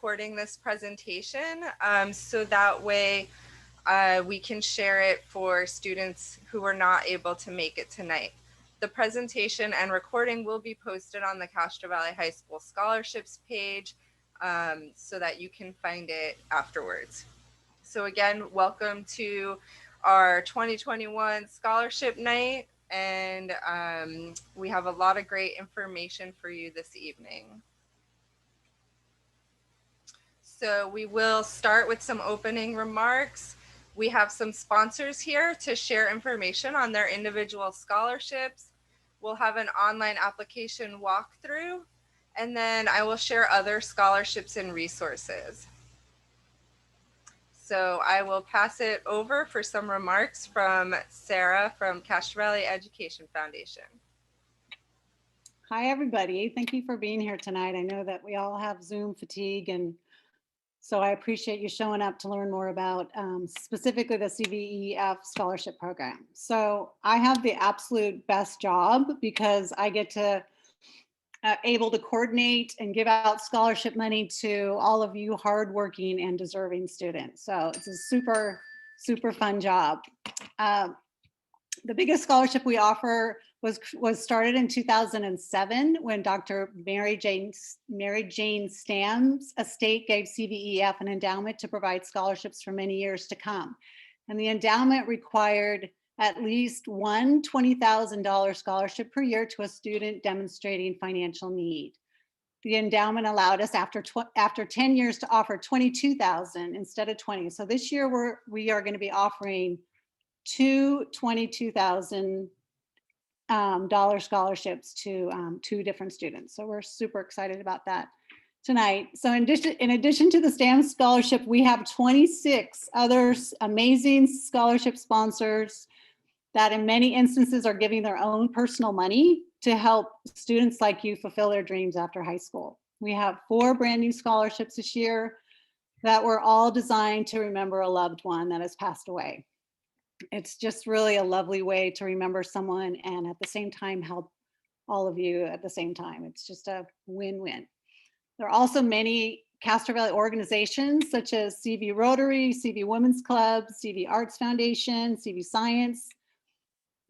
recording this presentation so that way we can share it for students who were not able to make it tonight. The presentation and recording will be posted on the Castro Valley High School scholarships page so that you can find it afterwards. So again, welcome to our 2021 Scholarship Night, and we have a lot of great information for you this evening. So we will start with some opening remarks. We have some sponsors here to share information on their individual scholarships. We'll have an online application walkthrough, and then I will share other scholarships and resources. So I will pass it over for some remarks from Sarah from Castro Valley Education Foundation. Hi, everybody. Thank you for being here tonight. I know that we all have Zoom fatigue, and so I appreciate you showing up to learn more about specifically the CVEF Scholarship Program. So I have the absolute best job because I get to able to coordinate and give out scholarship money to all of you hardworking and deserving students. So it's a super, super fun job. The biggest scholarship we offer was started in 2007 when Dr. Mary Jane Stam's estate gave CVEF an endowment to provide scholarships for many years to come. And the endowment required at least one $20,000 scholarship per year to a student demonstrating financial need. The endowment allowed us after 10 years to offer 22,000 instead of 20. So this year we are going to be offering two $22,000 scholarships to two different students. So we're super excited about that tonight. So in addition to the STAM scholarship, we have 26 other amazing scholarship sponsors that in many instances are giving their own personal money to help students like you fulfill their dreams after high school. We have 4 brand new scholarships this year that were all designed to remember a loved one that has passed away. It's just really a lovely way to remember someone and at the same time help all of you at the same time. It's just a win-win. There are also many Castro Valley organizations such as CV Rotary, CV Women's Club, CV Arts Foundation, CV Science,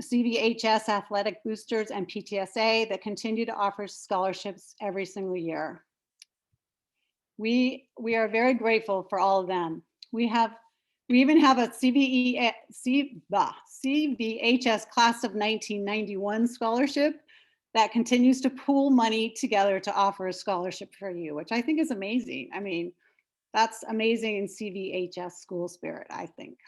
CVHS Athletic Boosters, and PTSA that continue to offer scholarships every single year. We are very grateful for all of them. We even have a CVHS Class of 1991 scholarship that continues to pool money together to offer a scholarship for you, which I think is amazing. I mean, that's amazing in CVHS school spirit, I think.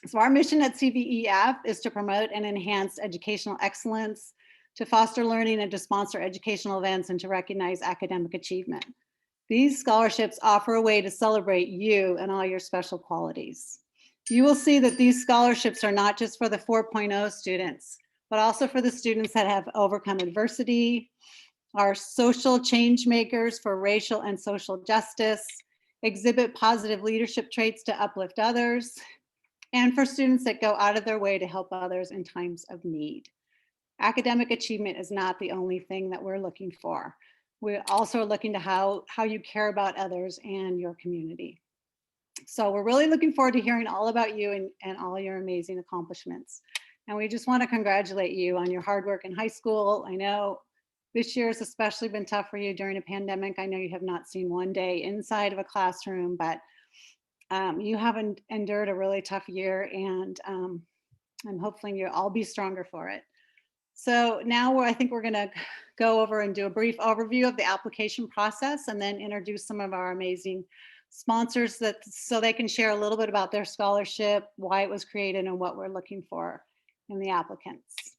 So our mission at CVEF is to promote and enhance educational excellence, to foster learning and to sponsor educational events and to recognize academic achievement. These scholarships offer a way to celebrate you and all your special qualities. You will see that these scholarships are not just for the 4.0 students, but also for the students that have overcome adversity, are social change makers for racial and social justice, exhibit positive leadership traits to uplift others, and for students that go out of their way to help others in times of need. Academic achievement is not the only thing that we're looking for. We also are looking to how you care about others and your community. So we're really looking forward to hearing all about you and all your amazing accomplishments. And we just want to congratulate you on your hard work in high school. I know this year has especially been tough for you during a pandemic. I know you have not seen one day inside of a classroom, but you have endured a really tough year, and I'm hoping you'll all be stronger for it. So now I think we're going to go over and do a brief overview of the application process and then introduce some of our amazing sponsors so they can share a little bit about their scholarship, why it was created, and what we're looking for in the applicants.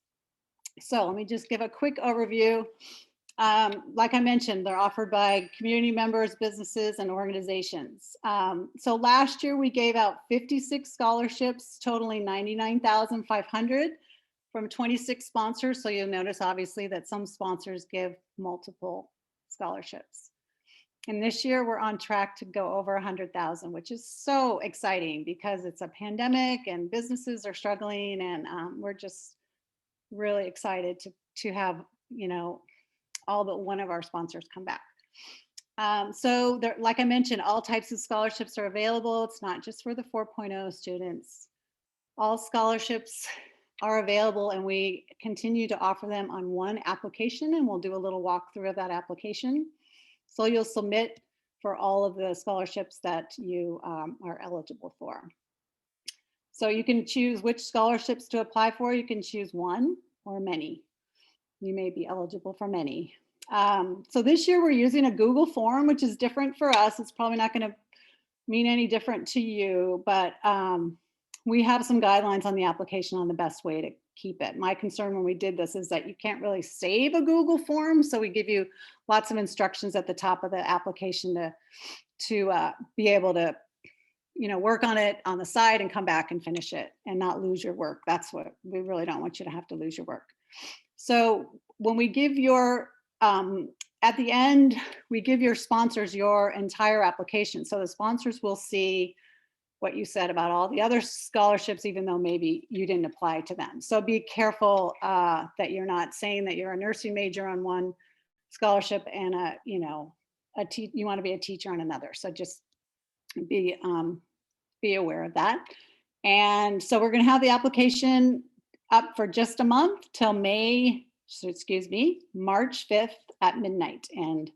So let me just give a quick overview. Like I mentioned, they're offered by community members, businesses, and organizations. So last year we gave out 56 scholarships totaling $99,500 from 26 sponsors. So you'll notice obviously that some sponsors give multiple scholarships. And this year we're on track to go over 100,000, which is so exciting because it's a pandemic and businesses are struggling, and we're just really excited to have, all but one of our sponsors come back. So there, like I mentioned, all types of scholarships are available. It's not just for the 4.0 students. All scholarships are available, and we continue to offer them on one application, and we'll do a little walkthrough of that application. So you'll submit for all of the scholarships that you are eligible for. So you can choose which scholarships to apply for. You can choose one or many. You may be eligible for many. So this year we're using a Google form, which is different for us. It's probably not going to mean any different to you, but we have some guidelines on the application on the best way to keep it. My concern when we did this is that you can't really save a Google form. So we give you lots of instructions at the top of the application to be able to, you know, work on it on the side and come back and finish it and not lose your work. That's what we really don't want you to have to lose your work. So when we give your, at the end, we give your sponsors your entire application. So the sponsors will see what you said about all the other scholarships, even though maybe you didn't apply to them. So be careful that you're not saying that you're a nursing major on one scholarship and you want to be a teacher on another. So just be aware of that. And so we're going to have the application up for just a month till March 5th at midnight, and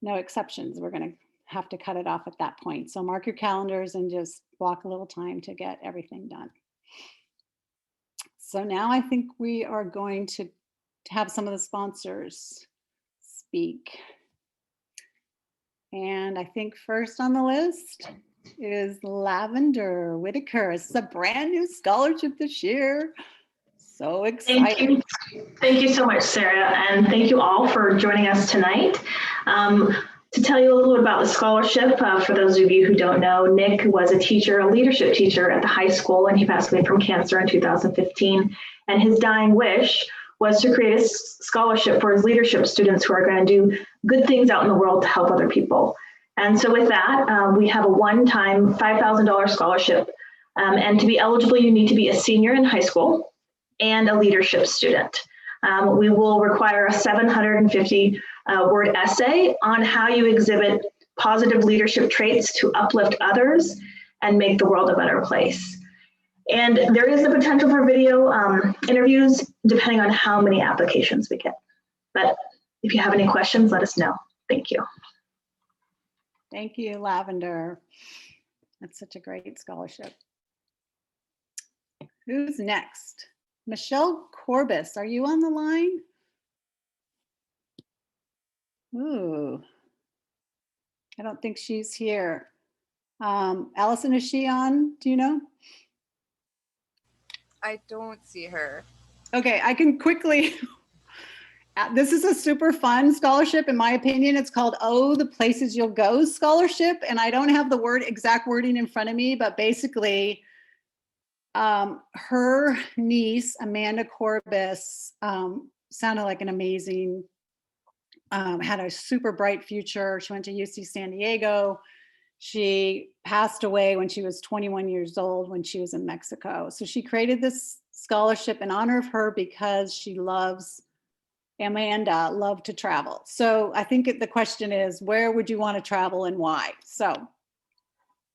no exceptions. We're going to have to cut it off at that point. So mark your calendars and just block a little time to get everything done. So now I think we are going to have some of the sponsors speak. And I think first on the list is Lavender Whitaker. It's a brand new scholarship this year. So excited. Thank you so much, Sarah. And thank you all for joining us tonight. To tell you a little bit about the scholarship, for those of you who don't know, Nick was a teacher, a leadership teacher at the high school, and he passed away from cancer in 2015. And his dying wish was to create a scholarship for his leadership students who are going to do good things out in the world to help other people. And so with that, we have a one-time $5,000 scholarship. And to be eligible, you need to be a senior in high school and a leadership student. We will require a 750 word essay on how you exhibit positive leadership traits to uplift others and make the world a better place. And there is the potential for video interviews depending on how many applications we get. But if you have any questions, let us know. Thank you. Thank you, Lavender. That's such a great scholarship. Who's next? Michelle Corbis, are you on the line? Ooh, I don't think she's here. Allison, is she on? Do you know? I don't see her. Okay, I can quickly. This is a super fun scholarship, in my opinion. It's called Oh, the Places You'll Go Scholarship. And I don't have the exact wording in front of me, but basically her niece, Amanda Corbis, sounded like an amazing, had a super bright future. She went to UC San Diego. She passed away when she was 21 years old when she was in Mexico. So she created this scholarship in honor of her because Amanda loved to travel. So I think the question is, where would you want to travel and why? So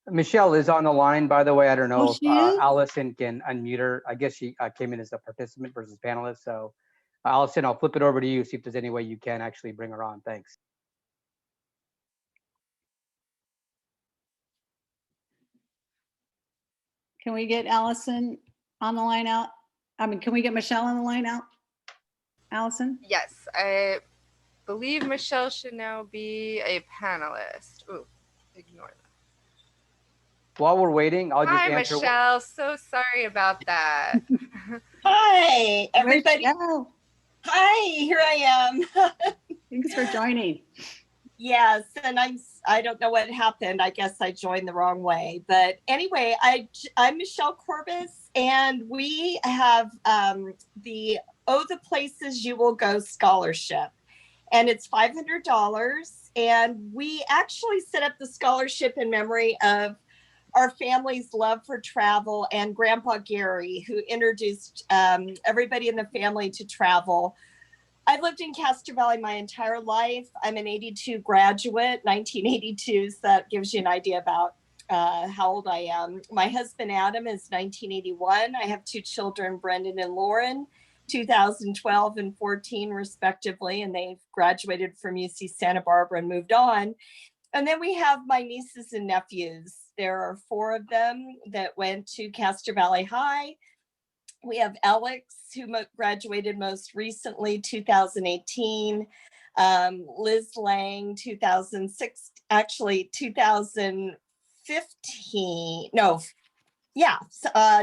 Michelle is on the line, by the way. I don't know if is? Allison can unmute her. I guess she came in as a participant versus panelist. So Allison, I'll flip it over to you, see if there's any way you can actually bring her on. Thanks. Can we get Allison on the line out? I mean, can we get Michelle on the line out? Allison? Yes, I believe Michelle should now be a panelist. Ooh, ignore that. While we're waiting, I'll just Hi, answer. Michelle. So sorry about that. Hi, everybody. Michelle. Hi, here I am. Thanks for joining. Yes, and I don't know what happened. I guess I joined the wrong way. But anyway, I'm Michelle Corbis, and we have the Oh, the Places You Will Go scholarship. And it's $500. And we actually set up the scholarship in memory of our family's love for travel and Grandpa Gary, who introduced everybody in the family to travel. I've lived in Castro Valley my entire life. I'm an 82 graduate, 1982, so that gives you an idea about how old I am. My husband, Adam, is 1981. I have 2 children, Brendan and Lauren, 2012 and 14 respectively, and they've graduated from UC Santa Barbara and moved on. And then we have my nieces and nephews. There are 4 of them that went to Castro Valley High. We have Alex, who graduated most recently, 2018. Liz Lang, 2006, actually 2015. No, yeah,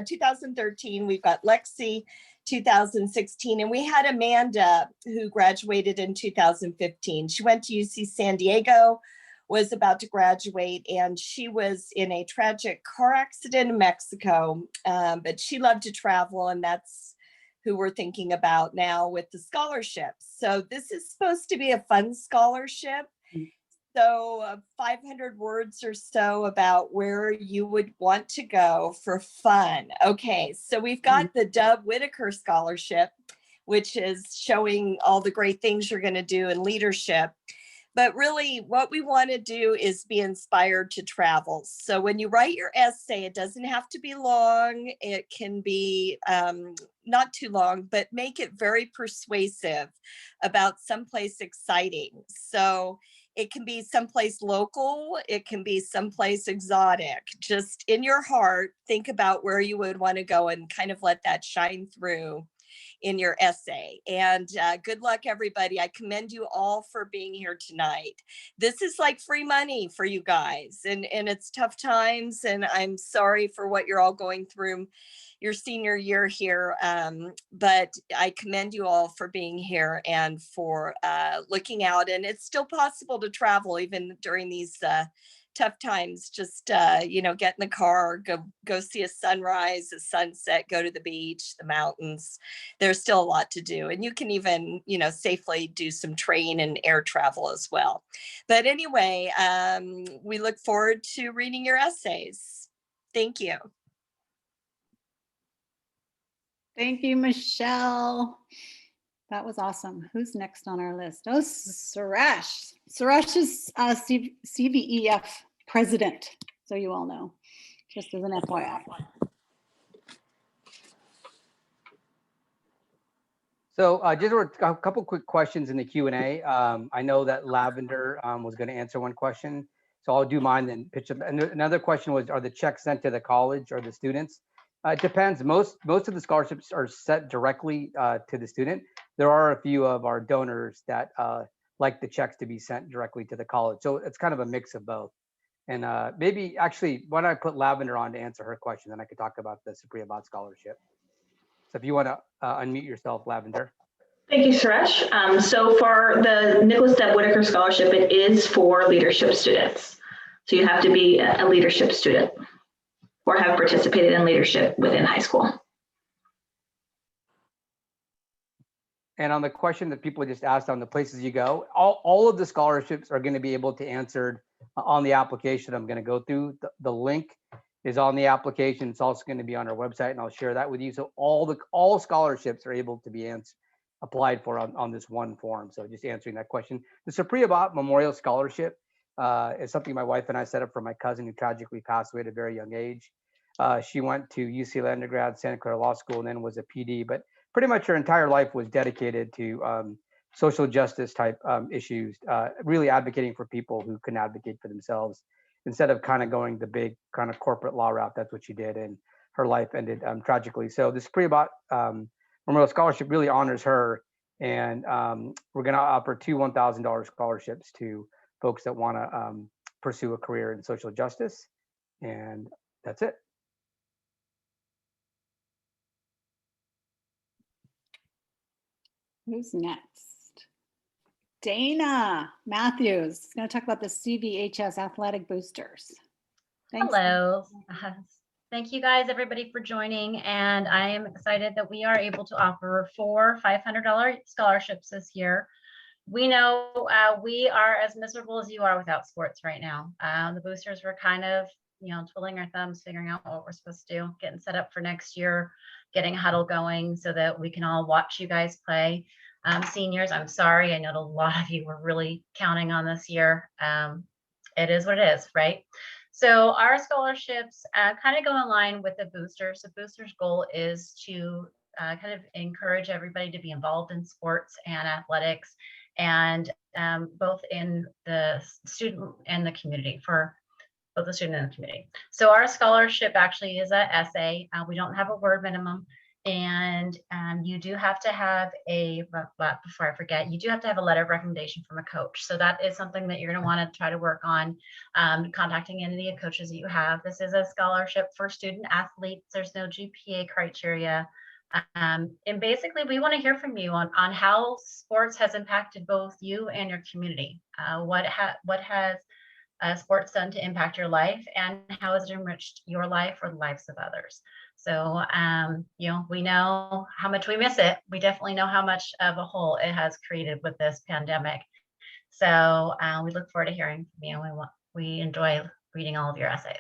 2013. We've got Lexi, 2016, and we had Amanda, who graduated in 2015. She went to UC San Diego, was about to graduate, and she was in a tragic car accident in Mexico, but she loved to travel, and that's who we're thinking about now with the scholarship. So this is supposed to be a fun scholarship. So 500 words or so about where you would want to go for fun. Okay, so we've got the Dub Whitaker Scholarship, which is showing all the great things you're going to do in leadership. But really what we want to do is be inspired to travel. So when you write your essay, it doesn't have to be long. It can be not too long, but make it very persuasive about someplace exciting. So it can be someplace local. It can be someplace exotic. Just in your heart, think about where you would want to go and kind of let that shine through in your essay. And good luck, everybody. I commend you all for being here tonight. This is like free money for you guys, and it's tough times, and I'm sorry for what you're all going through your senior year here, but I commend you all for being here and for looking out. And it's still possible to travel even during these tough times. Just you know, get in the car, go see a sunrise, a sunset, go to the beach, the mountains. There's still a lot to do, and you can even, you know, safely do some train and air travel as well. But anyway, we look forward to reading your essays. Thank you. Thank you, Michelle. That was awesome. Who's next on our list? Oh, Suresh. Suresh is CVEF president, so you all know, just as an FYI. So just a couple quick questions in the Q&A. I know that Lavender was going to answer one question, so I'll do mine and pitch them. And another question was, are the checks sent to the college or the students? It depends. Most of the scholarships are sent directly to the student. There are a few of our donors that like the checks to be sent directly to the college. So it's kind of a mix of both. And maybe actually, why don't I put Lavender on to answer her question, then I could talk about the Supriya Bhatt Scholarship. So if you want to unmute yourself, Lavender. Thank you, Suresh. So for the Nicholas Deb Whitaker Scholarship, it is for leadership students. So you have to be a leadership student or have participated in leadership within high school. And on the question that people just asked on the places you go, all of the scholarships are going to be able to answered on the application I'm going to go through. The link is on the application. It's also going to be on our website, and I'll share that with you. So all scholarships are able to be applied for on this one form. So just answering that question. The Supriya Bhatt Memorial Scholarship is something my wife and I set up for my cousin who tragically passed away at a very young age. She went to UCLA undergrad, Santa Clara Law School, and then was a PD, but pretty much her entire life was dedicated to social justice type issues, really advocating for people who couldn't advocate for themselves. Instead of kind of going the big kind of corporate law route, that's what she did, and her life ended tragically. So the Supriya Bhatt Memorial Scholarship really honors her, and we're going to offer 2 $1,000 scholarships to folks that want to pursue a career in social justice, and that's it. Who's next? Dana Matthews is going to talk about the CVHS Athletic Boosters. Thanks. Hello. Thank you guys, everybody, for joining. And I am excited that we are able to offer 4 $500 scholarships this year. We know we are as miserable as you are without sports right now. The boosters were kind of, twiddling our thumbs, figuring out what we're supposed to do, getting set up for next year, getting a huddle going so that we can all watch you guys play. Seniors, I'm sorry. I know a lot of you were really counting on this year. It is what it is, right? So our scholarships kind of go in line with the boosters. The boosters goal is to kind of encourage everybody to be involved in sports and athletics, and both in the student and the community, for both the student and the community. So our scholarship actually is an essay. We don't have a word minimum. And you do have to have before I forget, you do have to have a letter of recommendation from a coach. So that is something that you're going to want to try to work on, contacting any of the coaches that you have. This is a scholarship for student athletes. There's no GPA criteria. And basically, we want to hear from you on how sports has impacted both you and your community. What has sports done to impact your life, and how has it enriched your life or the lives of others? So, we know how much we miss it. We definitely know how much of a hole it has created with this pandemic. So we look forward to hearing from you. We enjoy reading all of your essays.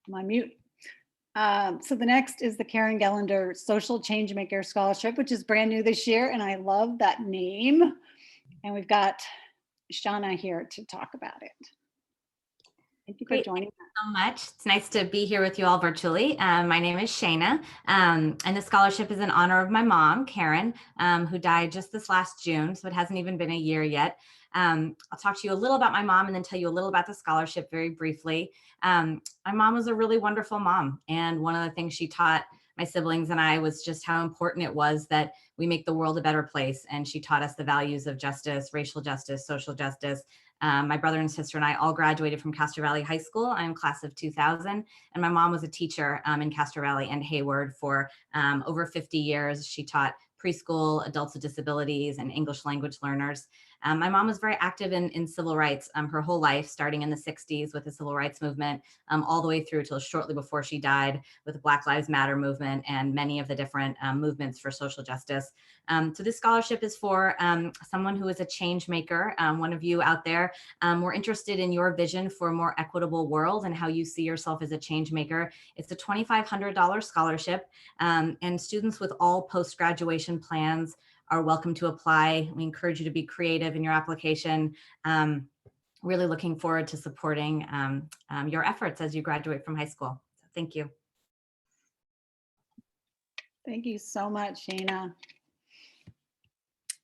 I'm on mute. So the next is the Karen Gellender Social Changemaker Scholarship, which is brand new this year, and I love that name. And we've got Shauna here to talk about it. Thank you for joining us. So much. It's nice to be here with you all virtually. My name is Shayna, and the scholarship is in honor of my mom, Karen, who died just this last June, so it hasn't even been a year yet. I'll talk to you a little about my mom and then tell you a little about the scholarship very briefly. My mom was a really wonderful mom, and one of the things she taught my siblings and I was just how important it was that we make the world a better place. And she taught us the values of justice, racial justice, social justice. My brother and sister and I all graduated from Castro Valley High School. I'm class of 2000, and my mom was a teacher in Castro Valley and Hayward for over 50 years. She taught preschool, adults with disabilities, and English language learners. My mom was very active in civil rights her whole life, starting in the 60s with the civil rights movement, all the way through till shortly before she died with the Black Lives Matter movement and many of the different movements for social justice. So this scholarship is for someone who is a change maker, one of you out there. We're interested in your vision for a more equitable world and how you see yourself as a change maker. It's a $2,500 scholarship, and students with all post-graduation plans are welcome to apply. We encourage you to be creative in your application. Really looking forward to supporting your efforts as you graduate from high school. So thank you. Thank you so much, Shayna.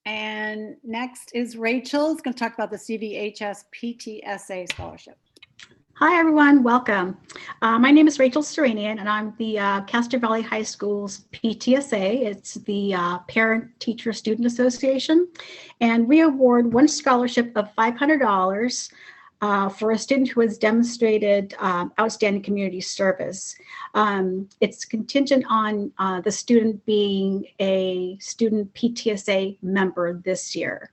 And next is Rachel, who's going to talk about the CVHS PTSA scholarship. Hi, everyone. Welcome. My name is Rachel Serenian, and I'm the Castro Valley High School's PTSA. It's the Parent Teacher Student Association. And we award one scholarship of $500 for a student who has demonstrated outstanding community service. It's contingent on the student being a student PTSA member this year.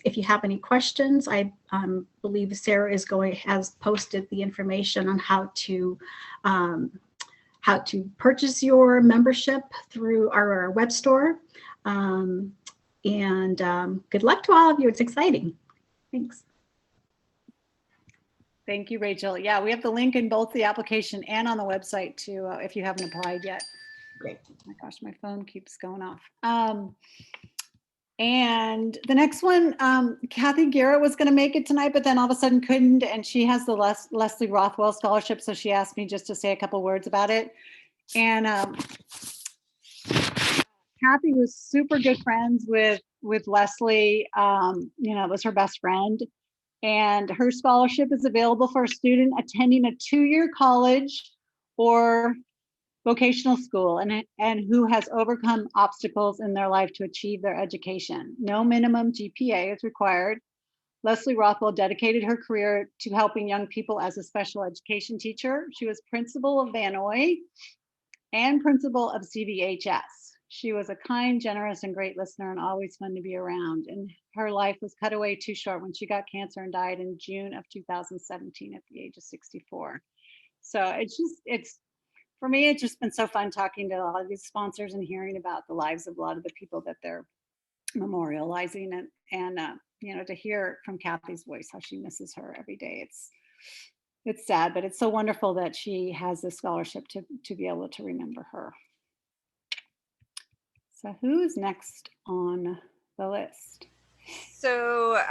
If you have any questions, I believe Sarah has posted the information on how to purchase your membership through our web store. And good luck to all of you. It's exciting. Thanks. Thank you, Rachel. Yeah, we have the link in both the application and on the website too, if you haven't applied yet. Great. Oh my gosh, my phone keeps going off. And the next one, Kathy Garrett was going to make it tonight, but then all of a sudden couldn't, and she has the Leslie Rothwell Scholarship, so she asked me just to say a couple words about it. And Kathy was super good friends with Leslie, was her best friend. And her scholarship is available for a student attending a 2-year college or vocational school and who has overcome obstacles in their life to achieve their education. No minimum GPA is required. Leslie Rothwell dedicated her career to helping young people as a special education teacher. She was principal of Vanoy and principal of CVHS. She was a kind, generous, and great listener and always fun to be around. And her life was cut away too short when she got cancer and died in June of 2017 at the age of 64. So for me, it's just been so fun talking to a lot of these sponsors and hearing about the lives of a lot of the people that they're memorializing it, and you know, to hear from Kathy's voice how she misses her every day. It's sad, but it's so wonderful that she has this scholarship to be able to remember her. So who's next on the list? So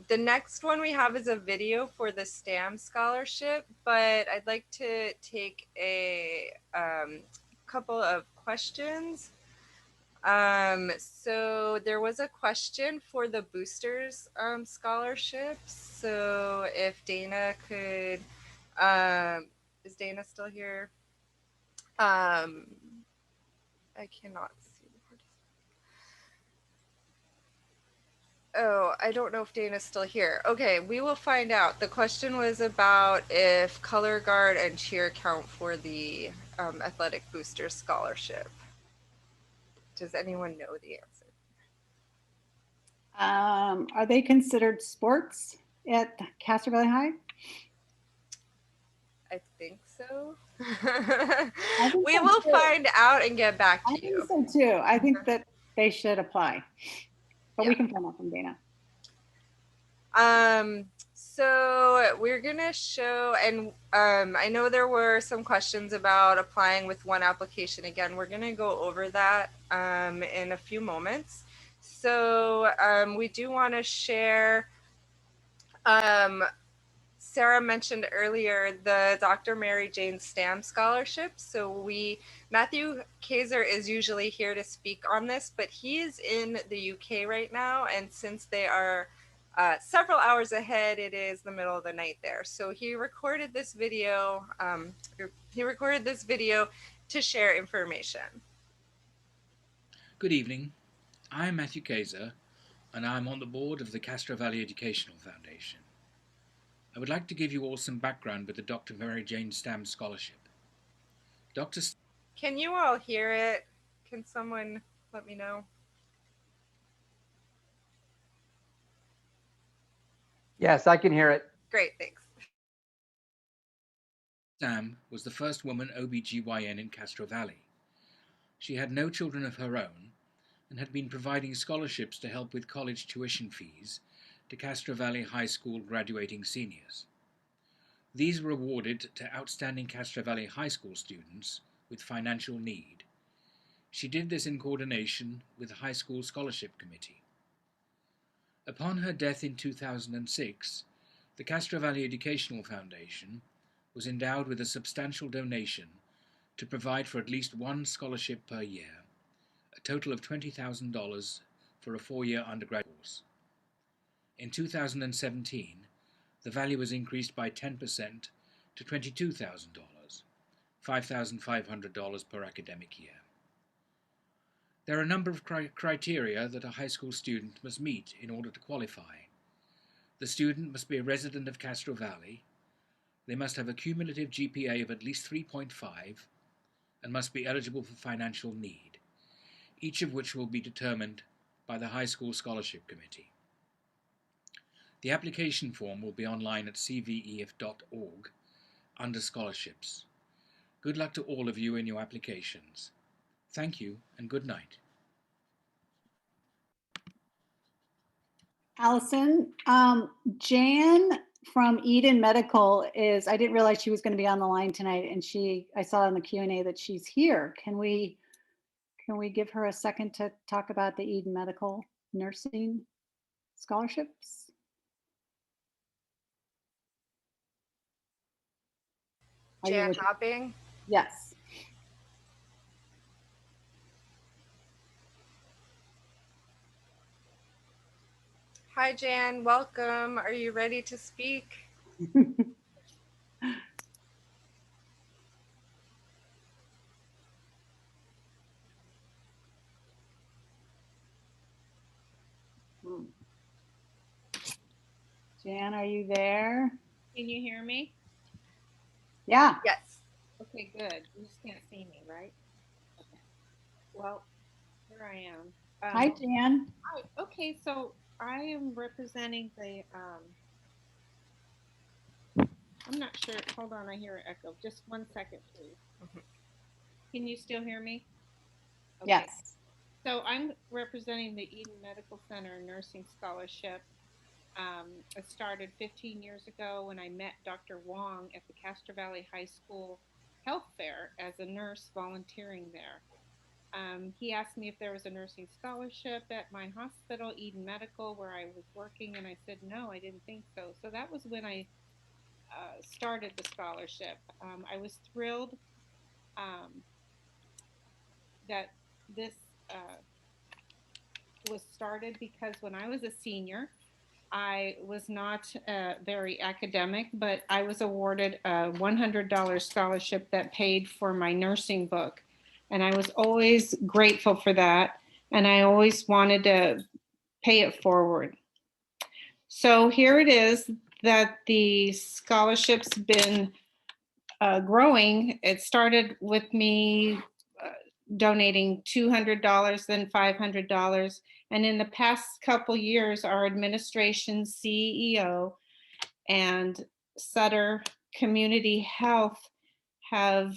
the next one we have is a video for the STAM scholarship, but I'd like to take a couple of questions. So there was a question for the boosters scholarship. So if Dana could, is Dana still here? I cannot see. Oh, I don't know if Dana's still here. Okay, we will find out. The question was about if color guard and cheer count for the athletic booster scholarship. Does anyone know the answer? Are they considered sports at Castro Valley High? I think so. think We so will too. find out and get back I to you. think so too. I think that they should apply, but we Yeah. can find out from Dana. So we're gonna show, and I know there were some questions about applying with one application. Again, we're gonna go over that in a few moments. So we do want to share. Sarah mentioned earlier the Dr. Mary Jane STAM scholarship. So Matthew Kaiser is usually here to speak on this, but he is in the UK right now, and since they are several hours ahead, it is the middle of the night there. So he recorded this video. To share information. Good evening. I'm Matthew Kaiser, and I'm on the board of the Castro Valley Educational Foundation. I would like to give you all some background with the Dr. Mary Jane STAM Scholarship. Can you all hear it? Can someone let me know? Yes, I can hear it. Great, thanks. STAM was the first woman OBGYN in Castro Valley. She had no children of her own and had been providing scholarships to help with college tuition fees to Castro Valley High School graduating seniors. These were awarded to outstanding Castro Valley High School students with financial need. She did this in coordination with the High School Scholarship Committee. Upon her death in 2006, the Castro Valley Educational Foundation was endowed with a substantial donation to provide for at least one scholarship per year, a total of $20,000 for a 4-year undergrad course. In 2017, the value was increased by 10% to $22,000, $5,500 per academic year. There are a number of criteria that a high school student must meet in order to qualify. The student must be a resident of Castro Valley. They must have a cumulative GPA of at least 3.5 and must be eligible for financial need, each of which will be determined by the High School Scholarship Committee. The application form will be online at cvef.org under scholarships. Good luck to all of you in your applications. Thank you and good night. Allison, Jan from Eden Medical I didn't realize she was going to be on the line tonight, and I saw in the Q&A that she's here. Can we give her a second to talk about the Eden Medical nursing scholarships? Jan Hopping? Yes. Hi, Jan. Welcome. Are you ready to speak? Jan, are you there? Can you hear me? Yeah. Yes. Okay, good. You just can't see me, right? Okay. Well, here I am. Hi, Jan. Hi. Okay, so I am representing the, I'm not sure. Hold on, I hear an echo. Just 1 second, please. Can you still hear me? Okay. Yes. So I'm representing the Eden Medical Center Nursing Scholarship. It started 15 years ago when I met Dr. Wong at the Castro Valley High School Health Fair as a nurse volunteering there. He asked me if there was a nursing scholarship at my hospital, Eden Medical, where I was working, and I said no, I didn't think so. So that was when I started the scholarship. I was thrilled that this was started because when I was a senior, I was not very academic, but I was awarded a $100 scholarship that paid for my nursing book. And I was always grateful for that. And I always wanted to pay it forward. So here it is that the scholarship's been growing. It started with me donating $200, then $500. And in the past couple years, our administration CEO and Sutter Community Health have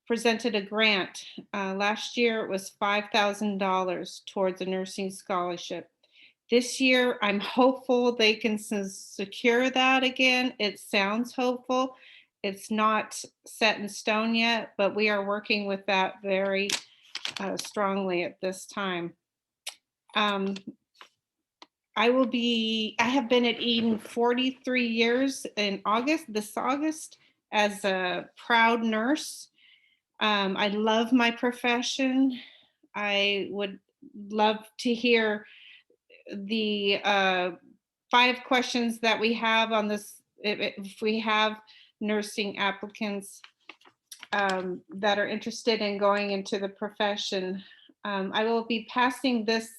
presented a grant. Last year, it was $5,000 towards a nursing scholarship. This year, I'm hopeful they can secure that again. It sounds hopeful. It's not set in stone yet, but we are working with that very strongly at this time. I have been at Eden 43 years in this August, as a proud nurse. I love my profession. I would love to hear the 5 questions that we have on this, if we have nursing applicants that are interested in going into the profession. I will be passing this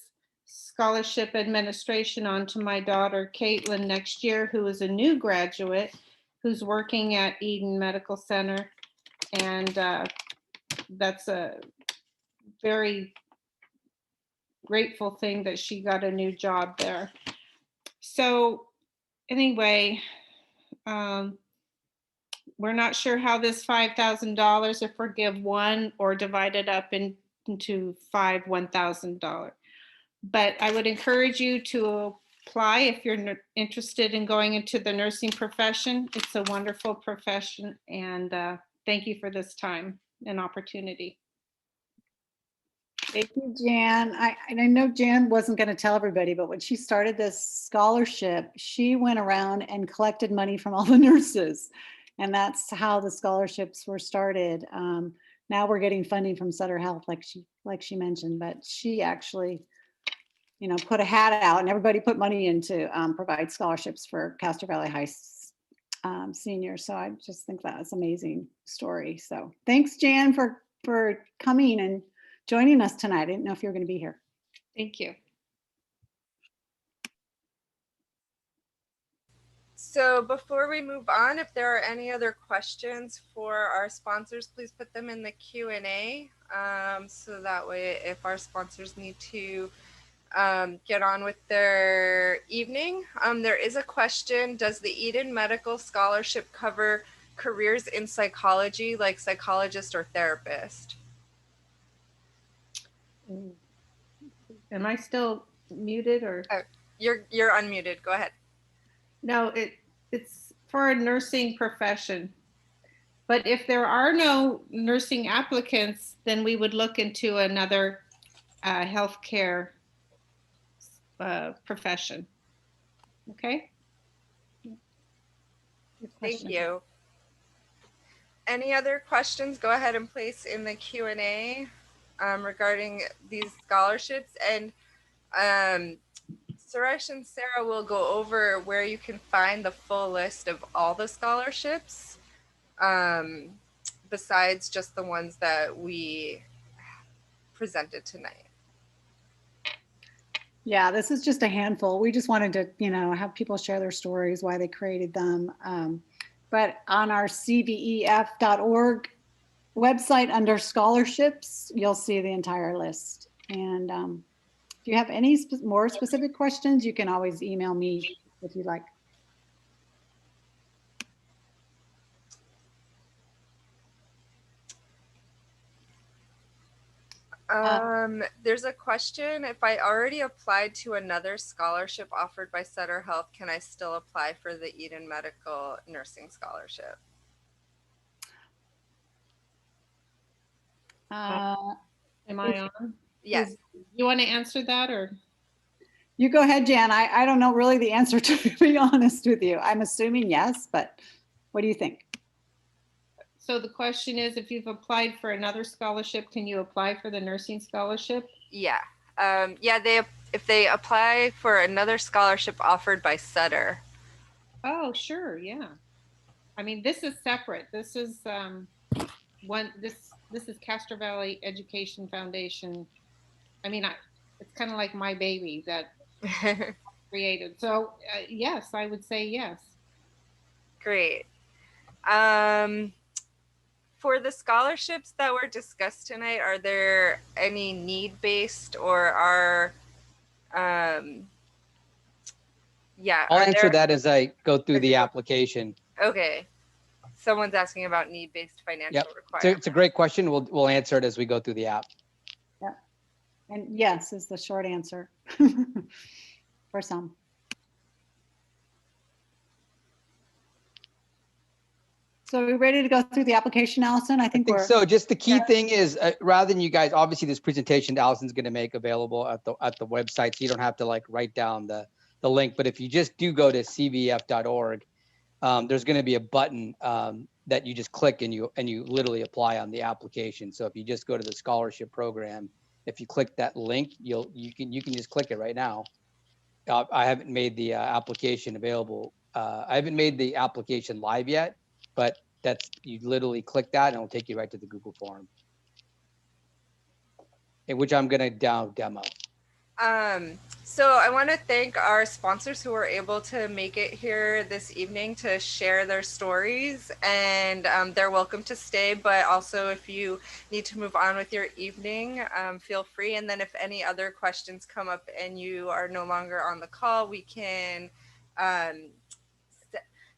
scholarship administration on to my daughter, Caitlin, next year, who is a new graduate, who's working at Eden Medical Center. And that's a very grateful thing that she got a new job there. So anyway, we're not sure how this $5,000, if we give one or divide it up into 5 $1,000. But I would encourage you to apply if you're interested in going into the nursing profession. It's a wonderful profession, and thank you for this time and opportunity. Thank you, Jan. I know Jan wasn't going to tell everybody, but when she started this scholarship, she went around and collected money from all the nurses. And that's how the scholarships were started. Now we're getting funding from Sutter Health, like she mentioned, but she actually, put a hat out, and everybody put money in to provide scholarships for Castro Valley High seniors. So I just think that's an amazing story. So thanks, Jan, for coming and joining us tonight. I didn't know if you were going to be here. Thank you. So before we move on, if there are any other questions for our sponsors, please put them in the Q&A. So that way, if our sponsors need to get on with their evening. There is a question: does the Eden Medical Scholarship cover careers in psychology, like psychologist or therapist? Am I still muted or? You're unmuted. Go ahead. No, it's for a nursing profession. But if there are no nursing applicants, then we would look into another healthcare profession. Okay. Thank you. Any other questions? Go ahead and place in the Q&A regarding these scholarships. And Suresh and Sarah will go over where you can find the full list of all the scholarships, besides just the ones that we presented tonight. Yeah, this is just a handful. We just wanted to, have people share their stories, why they created them. But on our CVEF.org website under scholarships, you'll see the entire list. And if you have any more specific questions, you can always email me if you'd like. There's a question. If I already applied to another scholarship offered by Sutter Health, can I still apply for the Eden Medical Nursing Scholarship? Am I on? Yes. You want to answer that, or? You go ahead, Jan. I don't know really the answer, to be honest with you. I'm assuming yes, but what do you think? So the question is, if you've applied for another scholarship, can you apply for the nursing scholarship? Yeah. Yeah, if they apply for another scholarship offered by Sutter. Oh, sure, yeah. I mean, this is separate. This is this is Castro Valley Education Foundation. I mean, it's kind of like my baby that created. So yes, I would say yes. Great. For the scholarships that were discussed tonight, are there any need-based or are, yeah. I'll answer that as I go through the application. Okay. Someone's asking about need-based financial Yep. requirements. It's a great question. We'll answer it as we go through the app. Yeah. And yes is the short answer for some. So are we ready to go through the application, Allison? I think we're so. Just the key thing is, rather than you guys, obviously this presentation Allison's going to make available at the website, so you don't have to like write down the link. But if you just do go to cvef.org, there's going to be a button that you just click and you literally apply on the application. So if you just go to the scholarship program, if you click that link, you can just click it right now. I haven't made the application available. I haven't made the application live yet, but you literally click that and it'll take you right to the Google form, which I'm going to demo. So I want to thank our sponsors who were able to make it here this evening to share their stories, and they're welcome to stay, but also if you need to move on with your evening, feel free. And then if any other questions come up and you are no longer on the call, we can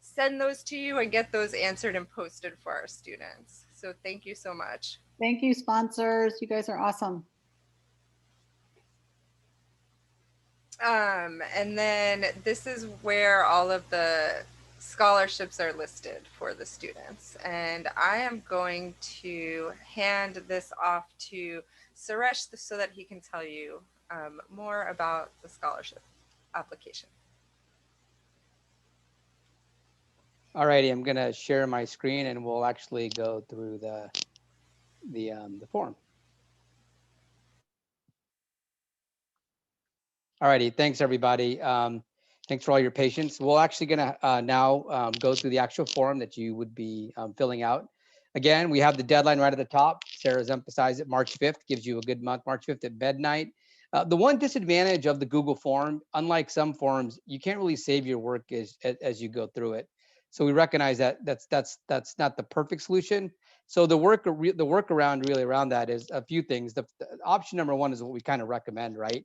send those to you and get those answered and posted for our students. So thank you so much. Thank you, sponsors. You guys are awesome. And then this is where all of the scholarships are listed for the students. And I am going to hand this off to Suresh so that he can tell you more about the scholarship application. All righty, I'm going to share my screen and we'll actually go through the form. All righty, thanks everybody. Thanks for all your patience. We're actually going to now go through the actual form that you would be filling out. Again, we have the deadline right at the top. Sarah's emphasized it. March 5th gives you a good month. March 5th at midnight. The one disadvantage of the Google form, unlike some forms, you can't really save your work as you go through it. So we recognize that that's not the perfect solution. So the workaround really around that is a few things. The option number one is what we kind of recommend, right?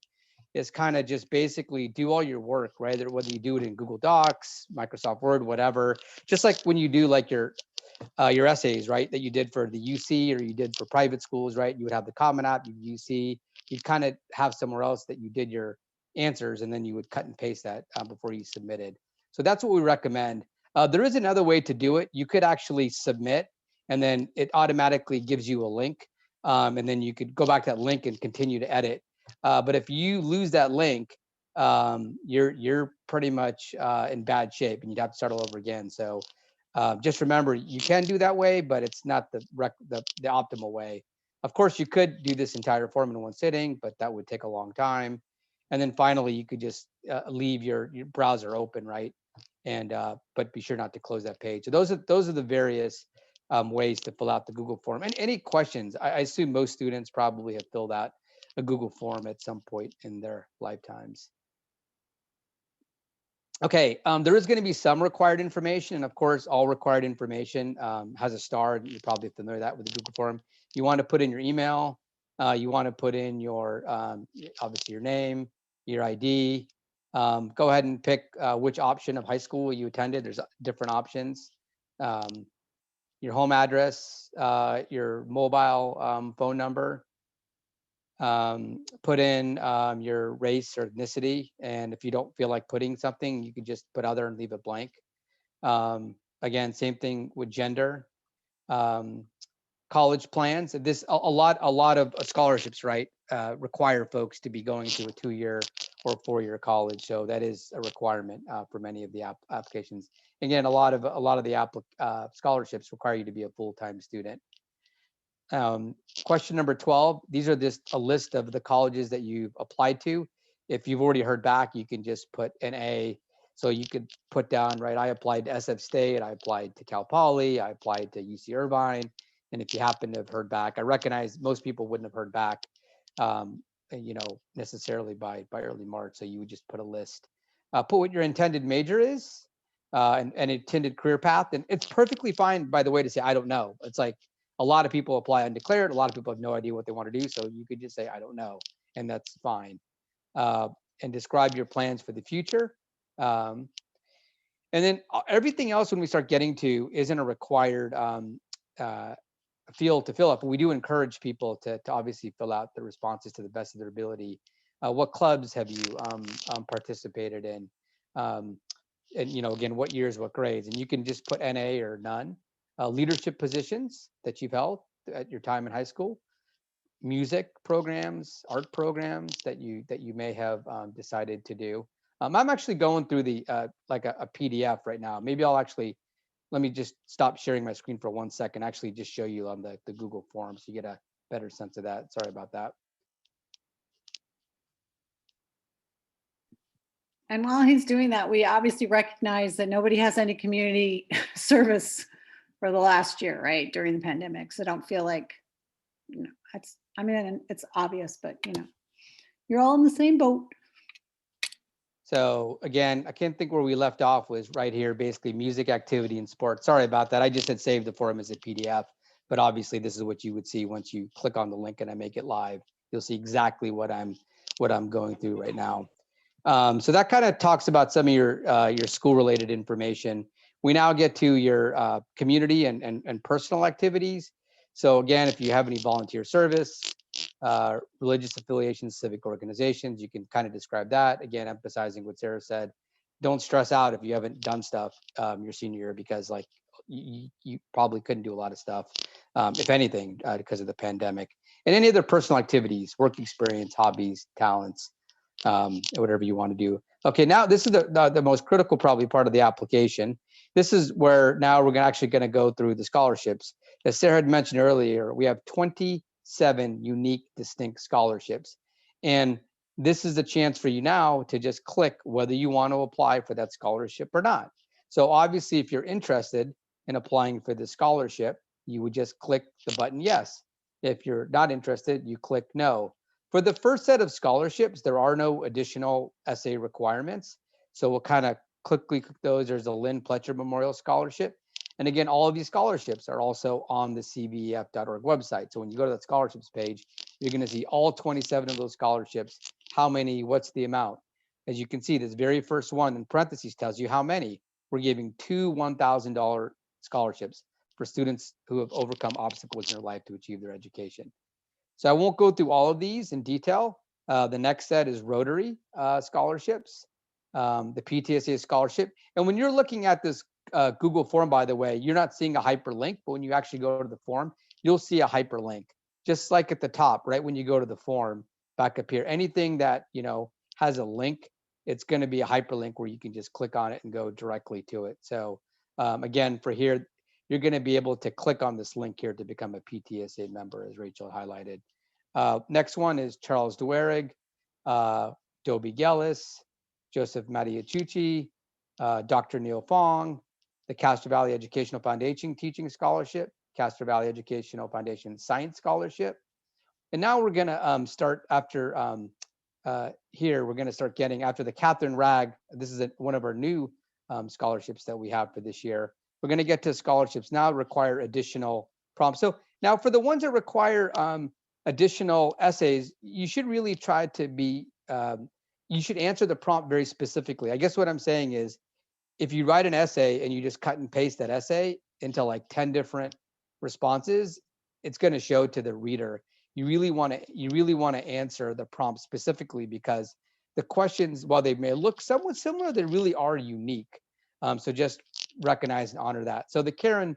Is kind of just basically do all your work, right? Whether you do it in Google Docs, Microsoft Word, whatever. Just like when you do like your essays, right? That you did for the UC or you did for private schools, right? You would have the Common App, UC. You'd kind of have somewhere else that you did your answers, and then you would cut and paste that before you submitted. So that's what we recommend. There is another way to do it. You could actually submit, and then it automatically gives you a link, and then you could go back to that link and continue to edit. But if you lose that link, you're pretty much in bad shape, and you'd have to start all over again. So just remember, you can do that way, but it's not the optimal way. Of course, you could do this entire form in one sitting, but that would take a long time. And then finally, you could just leave your browser open, right? And but be sure not to close that page. So those are the various ways to fill out the Google form. And any questions? I assume most students probably have filled out a Google form at some point in their lifetimes. Okay, there is going to be some required information, and of course, all required information has a star. You're probably familiar with that with the Google form. You want to put in your email. You want to put in your obviously your name, your ID. Go ahead and pick which option of high school you attended. There's different options. Your home address, your mobile phone number, Put in your race or ethnicity. And if you don't feel like putting something, you could just put other and leave it blank. Again, same thing with gender. College plans. This a lot of scholarships, right, require folks to be going to a 2-year or 4-year college. So that is a requirement for many of the applications. Again, a lot of the scholarships require you to be a full-time student. Question number 12. These are just a list of the colleges that you've applied to. If you've already heard back, you can just put an A. So you could put down, right, I applied to SF State, I applied to Cal Poly, I applied to UC Irvine. And if you happen to have heard back, I recognize most people wouldn't have heard back, necessarily by early March. So you would just put a list. Put what your intended major is and intended career path. And it's perfectly fine, by the way, to say, I don't know. It's like a lot of people apply undeclared. A lot of people have no idea what they want to do. So you could just say, I don't know. And that's fine. And describe your plans for the future. And then everything else, when we start getting to, isn't a required field to fill up, but we do encourage people to obviously fill out the responses to the best of their ability. What clubs have you participated in? And, again, what years, what grades? And you can just put NA or none. Leadership positions that you've held at your time in high school. Music programs, art programs that you may have decided to do. I'm actually going through the like a PDF right now. Maybe I'll actually, let me just stop sharing my screen for 1 second, actually just show you on the Google Forms so you get a better sense of that. Sorry about that. And while he's doing that, we obviously recognize that nobody has any community service for the last year, right, during the pandemic. So don't feel like, it's obvious, but you're all in the same boat. So again, I can't think where we left off was right here, basically music, activity, and sport. Sorry about that. I just had saved the form as a PDF, but obviously this is what you would see once you click on the link and I make it live. You'll see exactly what I'm going through right now. So that kind of talks about some of your school-related information. We now get to your community and personal activities. So again, if you have any volunteer service, religious affiliations, civic organizations, you can kind of describe that. Again, emphasizing what Sarah said. Don't stress out if you haven't done stuff your senior year, because like you probably couldn't do a lot of stuff, if anything, because of the pandemic. And any other personal activities, work experience, hobbies, talents, whatever you want to do. Okay, now this is the most critical probably part of the application. This is where now we're actually going to go through the scholarships. As Sarah had mentioned earlier, we have 27 unique, distinct scholarships. And this is the chance for you now to just click whether you want to apply for that scholarship or not. So obviously, if you're interested in applying for the scholarship, you would just click the button yes. If you're not interested, you click no. For the first set of scholarships, there are no additional essay requirements. So we'll kind of quickly click those. There's a Lynn Pletcher Memorial Scholarship. And again, all of these scholarships are also on the CVEF.org website. So when you go to that scholarships page, you're going to see all 27 of those scholarships. How many, what's the amount? As you can see, this very first one in parentheses tells you how many. We're giving 2 $1,000 scholarships for students who have overcome obstacles in their life to achieve their education. So I won't go through all of these in detail. The next set is Rotary scholarships, the PTSA scholarship. And when you're looking at this Google form, by the way, you're not seeing a hyperlink, but when you actually go to the form, you'll see a hyperlink, just like at the top, right? When you go to the form back up here, anything that, has a link, it's going to be a hyperlink where you can just click on it and go directly to it. So again, for here, you're going to be able to click on this link here to become a PTSA member, as Rachel highlighted. Next one is Charles Duerig, Dobie Gellis, Joseph Matiachucci, Dr. Neil Fong, the Castro Valley Educational Foundation Teaching Scholarship, Castro Valley Educational Foundation Science Scholarship. And now we're going to start after here, we're going to start getting after the Catherine Ragg. This is one of our new scholarships that we have for this year. We're going to get to scholarships now require additional prompts. So now for the ones that require additional essays, you should really try to be, you should answer the prompt very specifically. I guess what I'm saying is, if you write an essay and you just cut and paste that essay into like 10 different responses, it's going to show to the reader. you really want to answer the prompt specifically, because the questions, while they may look somewhat similar, they really are unique. So just recognize and honor that. So the Karen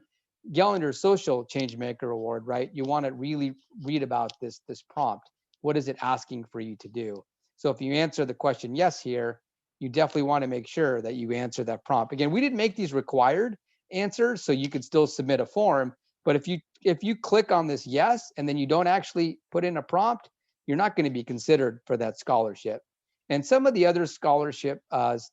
Gellender Social Changemaker Award, right? You want to really read about this prompt. What is it asking for you to do? So if you answer the question yes here, you definitely want to make sure that you answer that prompt. Again, we didn't make these required answers, so you could still submit a form. But if you click on this yes, and then you don't actually put in a prompt, you're not going to be considered for that scholarship. And some of the other scholarship,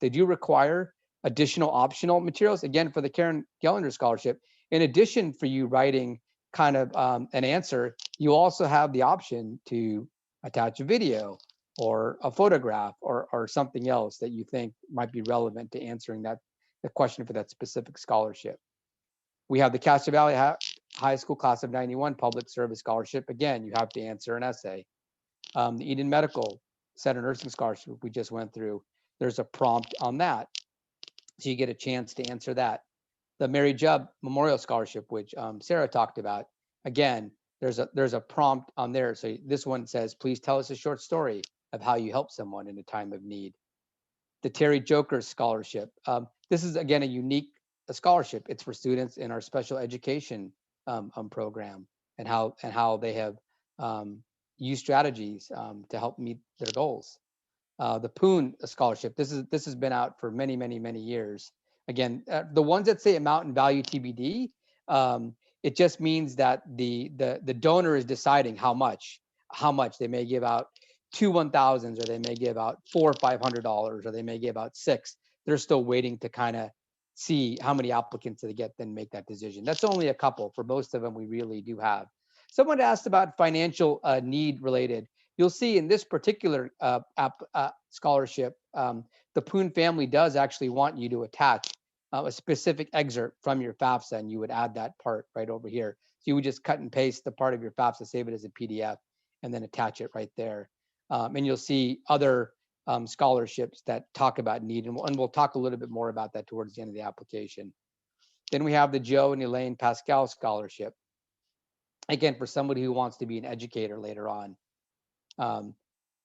they do require additional optional materials. Again, for the Karen Gellender Scholarship, in addition for you writing kind of an answer, you also have the option to attach a video or a photograph or something else that you think might be relevant to answering the question for that specific scholarship. We have the Castro Valley High School Class of 91 Public Service Scholarship. Again, you have to answer an essay. The Eden Medical Center Nursing Scholarship we just went through, there's a prompt on that. So you get a chance to answer that. The Mary Jubb Memorial Scholarship, which Sarah talked about, again, there's a prompt on there. So this one says, please tell us a short story of how you help someone in a time of need. The Terry Joker Scholarship. This is, again, a unique scholarship. It's for students in our special education program, and how they have used strategies to help meet their goals. The Poon Scholarship. This has been out for many, many, many years. Again, the ones that say amount and value TBD, it just means that the donor is deciding how much they may give out 2 1,000s, or they may give out $400 or $500, or they may give out 6. They're still waiting to kind of see how many applicants they get, then make that decision. That's only a couple. For most of them, we really do have. Someone asked about financial need related. You'll see in this particular scholarship, the Poon family does actually want you to attach a specific excerpt from your FAFSA, and you would add that part right over here. So you would just cut and paste the part of your FAFSA, save it as a PDF, and then attach it right there. And you'll see other scholarships that talk about need, and we'll talk a little bit more about that towards the end of the application. Then we have the Joe and Elaine Pascal Scholarship. Again, for somebody who wants to be an educator later on.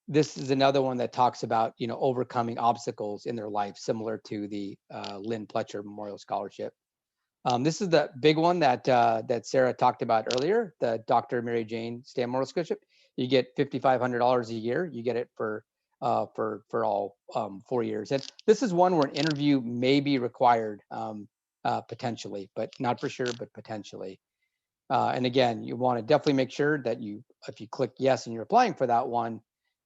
This is another one that talks about, overcoming obstacles in their life, similar to the Lynn Pletcher Memorial Scholarship. This is the big one that Sarah talked about earlier, the Dr. Mary Jane Stam Memorial Scholarship. You get $5,500 a year. You get it for all 4 years. And this is one where an interview may be required potentially, but not for sure, but potentially. And again, you want to definitely make sure that if you click yes and you're applying for that one,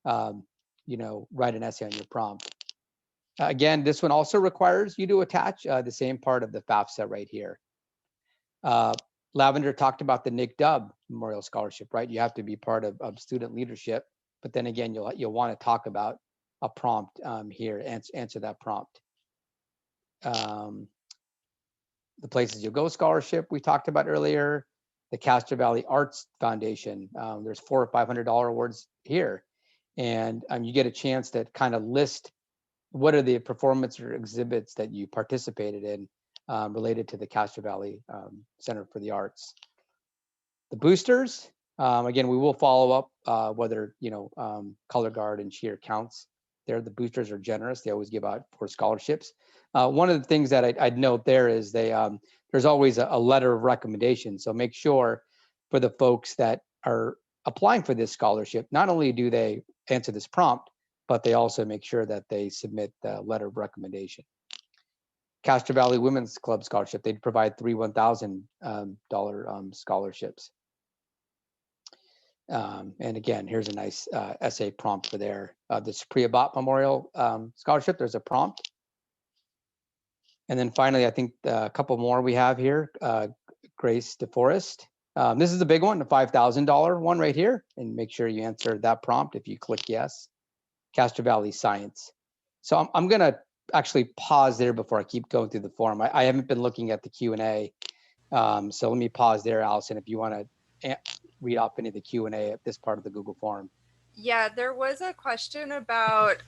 write an essay on your prompt. Again, this one also requires you to attach the same part of the FAFSA right here. Lavender talked about the Nick Dubb Memorial Scholarship, right? You have to be part of student leadership, but then again, you'll want to talk about a prompt here, answer that prompt. The Places You Go Scholarship we talked about earlier. The Castro Valley Arts Foundation. There's $400 or $500 awards here. And you get a chance to kind of list what are the performance or exhibits that you participated in related to the Castro Valley Center for the Arts. The boosters, again, we will follow up whether, color guard and cheer counts there. The boosters are generous. They always give out 4 scholarships. One of the things that I'd note there is there's always a letter of recommendation. So make sure for the folks that are applying for this scholarship, not only do they answer this prompt, but they also make sure that they submit the letter of recommendation. Castro Valley Women's Club Scholarship, they'd provide 3 $1,000 scholarships. And again, here's a nice essay prompt for there. The Supriya Bhatt Memorial Scholarship, there's a prompt. And then finally, I think a couple more we have here. Grace DeForest. This is a big one, the $5,000 one right here. And make sure you answer that prompt if you click yes. Castro Valley Science. So I'm going to actually pause there before I keep going through the form. I haven't been looking at the Q&A. So let me pause there, Allison, if you want to read off any of the Q&A at this part of the Google form. Yeah, there was a question about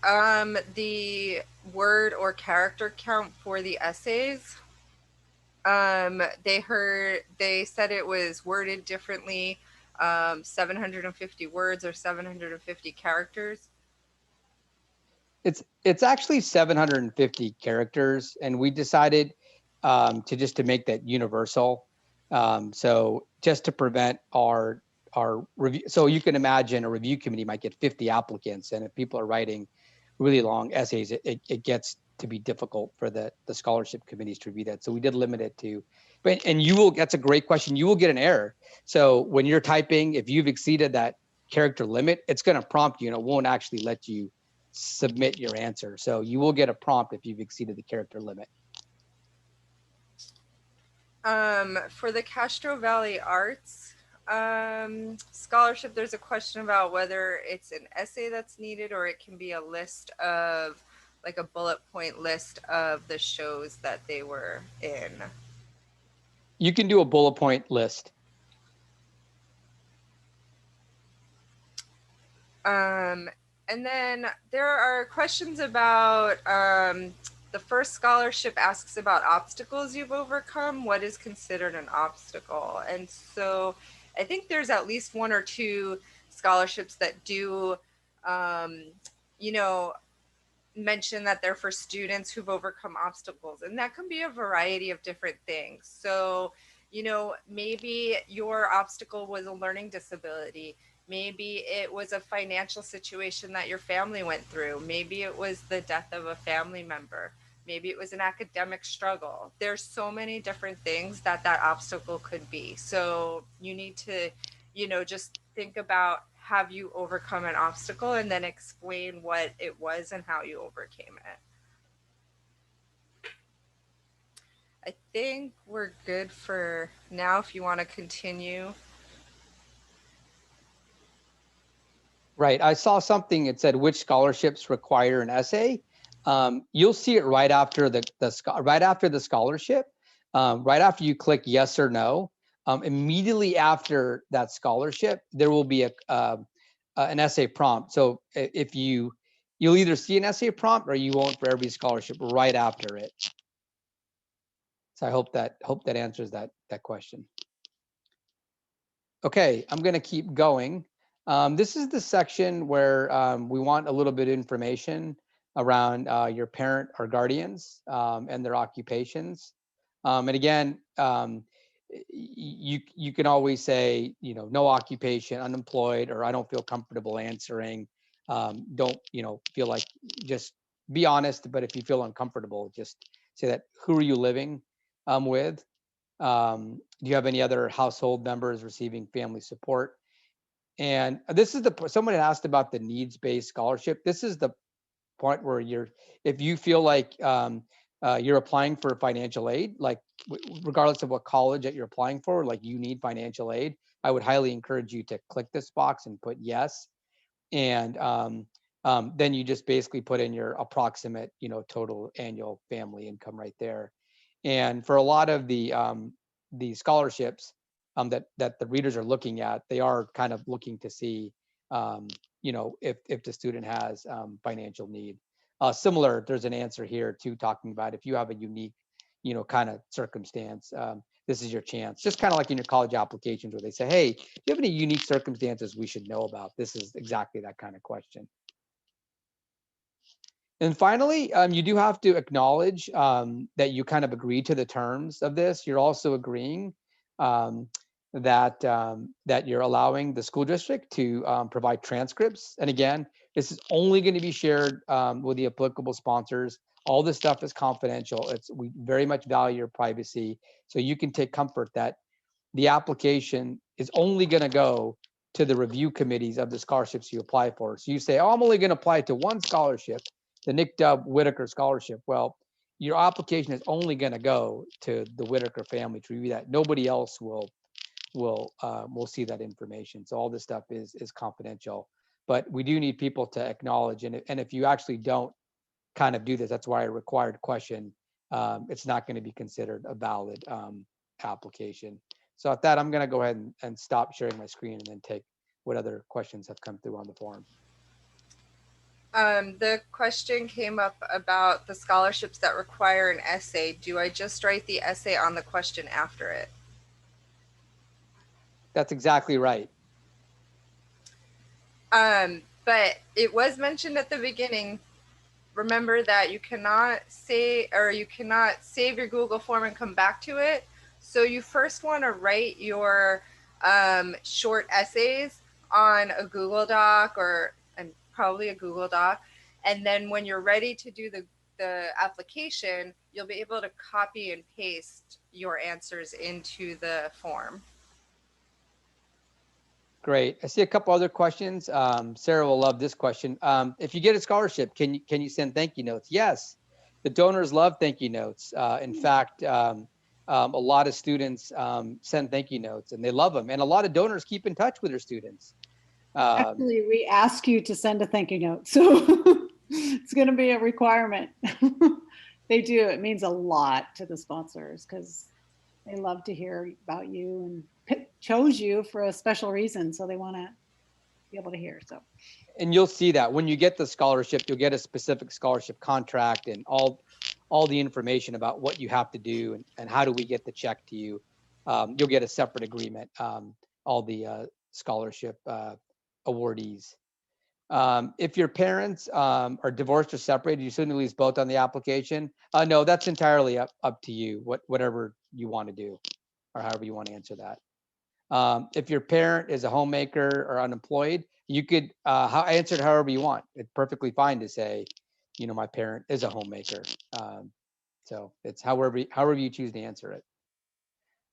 the word or character count for the essays. They said it was worded differently. 750 words or 750 characters? It's actually 750 characters, and we decided to make that universal. So just to prevent our review, so you can imagine a review committee might get 50 applicants, and if people are writing really long essays, it gets to be difficult for the scholarship committees to review that. So we did limit it to, and you will, that's a great question, you will get an error. So when you're typing, if you've exceeded that character limit, it's going to prompt you, and it won't actually let you submit your answer. So you will get a prompt if you've exceeded the character limit. For the Castro Valley Arts scholarship, there's a question about whether it's an essay that's needed or it can be a list of, like a bullet point list of the shows that they were in. You can do a bullet point list. And then there are questions about the first scholarship asks about obstacles you've overcome. What is considered an obstacle? And so I think there's at least one or two scholarships that do, you know, mention that they're for students who've overcome obstacles. And that can be a variety of different things. So, you know, maybe your obstacle was a learning disability. Maybe it was a financial situation that your family went through. Maybe it was the death of a family member. Maybe it was an academic struggle. There's so many different things that that obstacle could be. So you need to, you know, just think about, have you overcome an obstacle, and then explain what it was and how you overcame it. I think we're good for now if you want to continue. Right. I saw something, it said which scholarships require an essay. You'll see it right after right after the scholarship, right after you click yes or no. Immediately after that scholarship, there will be an essay prompt. So if you'll either see an essay prompt or you won't for every scholarship right after it. So I hope that answers that question. Okay, I'm going to keep going. This is the section where we want a little bit of information around your parent or guardians and their occupations. And again, you can always say, you know, no occupation, unemployed, or I don't feel comfortable answering. Don't, you know, feel like, just be honest. But if you feel uncomfortable, just say that. Who are you living with? Do you have any other household members receiving family support? And this is someone had asked about the needs-based scholarship. This is the point where if you feel like you're applying for financial aid, like regardless of what college that you're applying for, like you need financial aid, I would highly encourage you to click this box and put yes. And then you just basically put in your approximate, you know, total annual family income right there. And for a lot of the scholarships that the readers are looking at, they are kind of looking to see, you know, if the student has financial need. Similar, there's an answer here too, talking about if you have a unique, you know, kind of circumstance, this is your chance. Just kind of like in your college applications where they say, hey, do you have any unique circumstances we should know about? This is exactly that kind of question. And finally, you do have to acknowledge that you kind of agree to the terms of this. You're also agreeing that you're allowing the school district to provide transcripts. And again, this is only going to be shared with the applicable sponsors. All this stuff is confidential. We very much value your privacy. So you can take comfort that the application is only going to go to the review committees of the scholarships you apply for. So you say, oh, I'm only going to apply to one scholarship, the Nick Dub Whitaker Scholarship. Well, your application is only going to go to the Whitaker family to review that. Nobody else will see that information. So all this stuff is confidential. But we do need people to acknowledge, and if you actually don't kind of do this, that's why a required question, it's not going to be considered a valid application. So at that, I'm going to go ahead and stop sharing my screen and then take what other questions have come through on the forum. The question came up about the scholarships that require an essay. Do I just write the essay on the question after it? That's exactly right. But it was mentioned at the beginning. Remember that you cannot save your Google form and come back to it. So you first want to write your short essays on a Google Doc and probably a Google Doc. And then when you're ready to do the application, you'll be able to copy and paste your answers into the form. Great. I see a couple other questions. Sarah will love this question. If you get a scholarship, can you send thank you notes? Yes, the donors love thank you notes. In fact, a lot of students send thank you notes and they love them. And a lot of donors keep in touch with their students. Actually, we ask you to send a thank you note. So it's going to be a requirement. They do. It means a lot to the sponsors because they love to hear about you and chose you for a special reason. So they want to be able to hear. So. And you'll see that when you get the scholarship, you'll get a specific scholarship contract and all the information about what you have to do and how do we get the check to you. You'll get a separate agreement, all the scholarship awardees. If your parents are divorced or separated, you shouldn't leave both on the application. No, that's entirely up to you, whatever you want to do or however you want to answer that. If your parent is a homemaker or unemployed, you could answer it however you want. It's perfectly fine to say, my parent is a homemaker. So it's however you choose to answer it.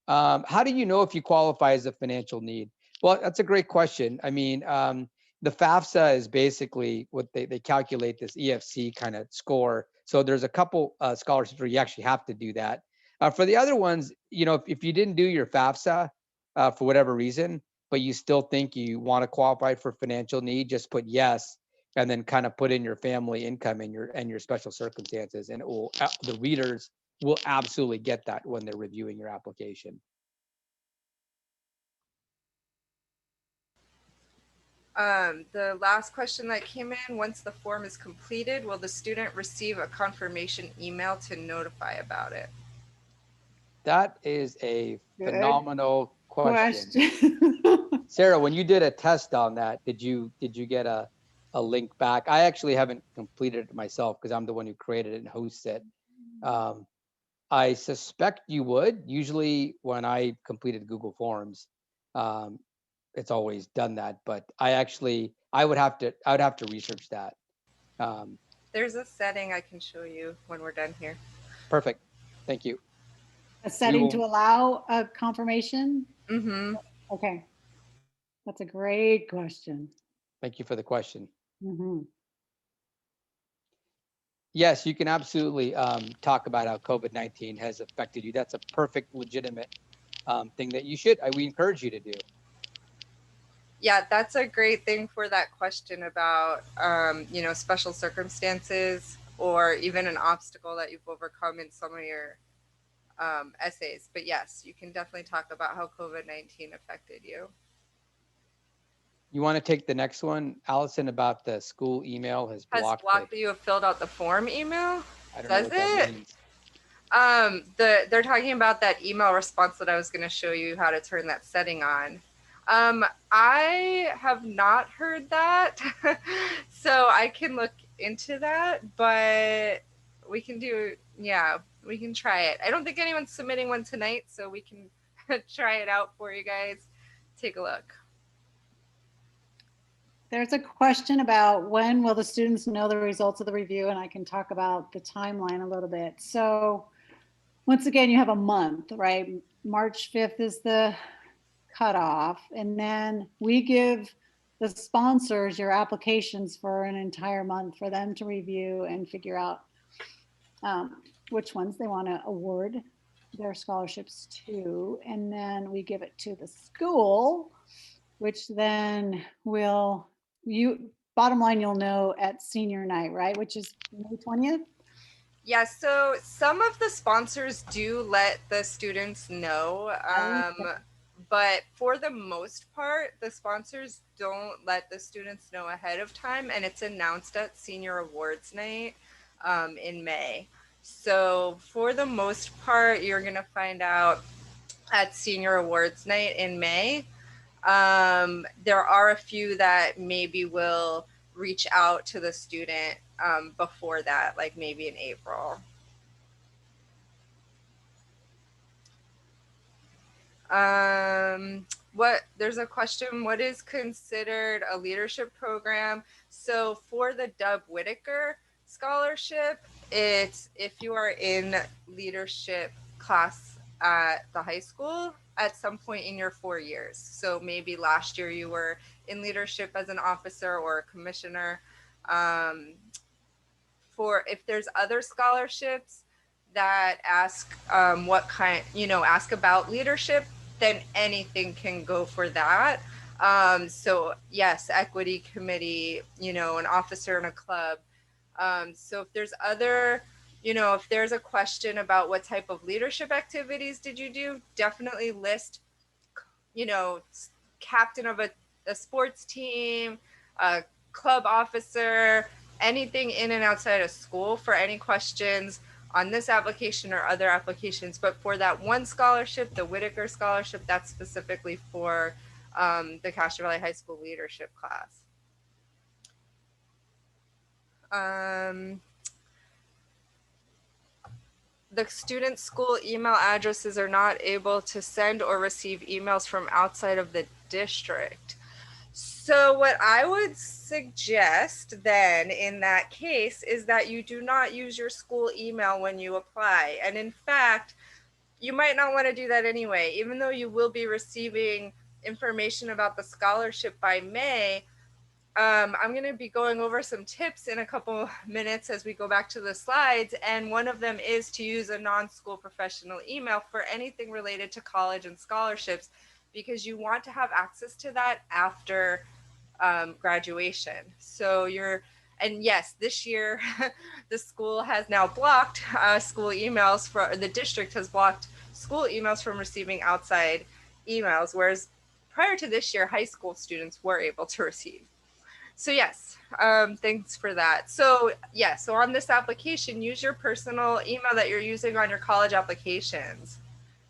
How do you know if you qualify as a financial need? Well, that's a great question. I mean, the FAFSA is basically what they calculate this EFC kind of score. So there's a couple scholarships where you actually have to do that. For the other ones, if you didn't do your FAFSA for whatever reason, but you still think you want to qualify for financial need, just put yes, and then kind of put in your family income and your special circumstances, and the readers will absolutely get that when they're reviewing your application. The last question that came in, once the form is completed, will the student receive a confirmation email to notify about it? That is a phenomenal question. Question. Sarah, when you did a test on that, did you get a link back? I actually haven't completed it myself because I'm the one who created it and hosts it. I suspect you would. Usually when I completed Google Forms, it's always done that, but I would have to research that. There's a setting I can show you when we're done here. Perfect. Thank you. A setting to allow a confirmation? Mm-hmm. Okay. That's a great question. Thank you for the question. Mm-hmm. Yes, you can absolutely talk about how COVID-19 has affected you. That's a perfect, legitimate thing that we encourage you to do. Yeah, that's a great thing for that question about, special circumstances or even an obstacle that you've overcome in some of your essays. But yes, you can definitely talk about how COVID-19 affected you. You want to take the next one, Allison, about the school email has blocked that you have filled out the form email? I don't know what that means. They're talking about that email response that I was going to show you how to turn that setting on. I have not heard that, so I can look into that, but we can try it. I don't think anyone's submitting one tonight, so we can try it out for you guys. Take a look. There's a question about when will the students know the results of the review, and I can talk about the timeline a little bit. So once again, you have a month, right? March 5th is the cutoff, and then we give the sponsors your applications for an entire month for them to review and figure out which ones they want to award their scholarships to, and then we give it to the school, which then bottom line, you'll know at senior night, right? Which is May 20th. Yeah, so some of the sponsors do let the students know, but for the most part, the sponsors don't let the students know ahead of time, and it's announced at Senior Awards Night in May. So for the most part, you're gonna find out at Senior Awards Night in May. There are a few that maybe will reach out to the student before that, like maybe in April. There's a question, what is considered a leadership program? So for the Dub Whitaker Scholarship, it's if you are in leadership class at the high school at some point in your 4 years. So maybe last year you were in leadership as an officer or a commissioner. For if there's other scholarships that ask what kind, ask about leadership, then anything can go for that. So yes, equity committee, an officer in a club. So if there's other, if there's a question about what type of leadership activities did you do, definitely list, captain of a sports team, a club officer, anything in and outside of school for any questions on this application or other applications. But for that one scholarship, the Whitaker Scholarship, that's specifically for the Castro Valley High School leadership class. The student school email addresses are not able to send or receive emails from outside of the district. So what I would suggest then in that case is that you do not use your school email when you apply. And in fact, you might not want to do that anyway, even though you will be receiving information about the scholarship by May. I'm going to be going over some tips in a couple minutes as we go back to the slides. And one of them is to use a non-school professional email for anything related to college and scholarships, because you want to have access to that after graduation. So and yes, this year the school has now blocked school emails, the district has blocked school emails from receiving outside emails, whereas prior to this year, high school students were able to receive. So yes, thanks for that. So yeah, so on this application, use your personal email that you're using on your college applications.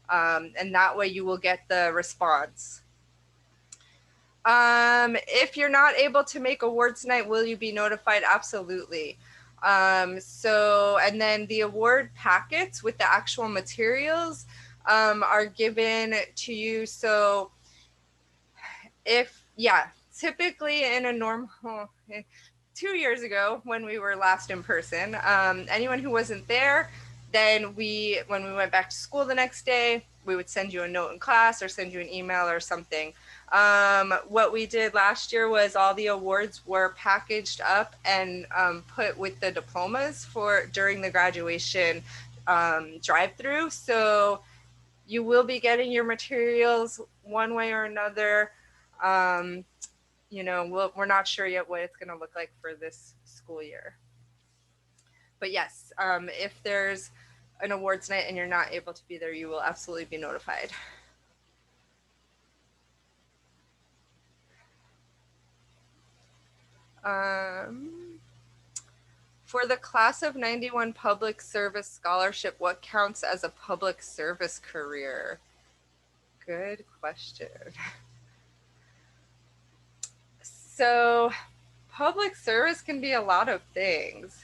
And that way you will get the response. If you're not able to make awards night, will you be notified? Absolutely. And then the award packets with the actual materials are given to you. So typically in a normal, 2 years ago when we were last in person, anyone who wasn't there, then when we went back to school the next day, we would send you a note in class or send you an email or something. What we did last year was all the awards were packaged up and put with the diplomas during the graduation drive-through. So you will be getting your materials one way or another. We're not sure yet what it's going to look like for this school year. But yes, if there's an awards night and you're not able to be there, you will absolutely be notified. For the class of 91 public service scholarship, what counts as a public service career? Good question. So public service can be a lot of things.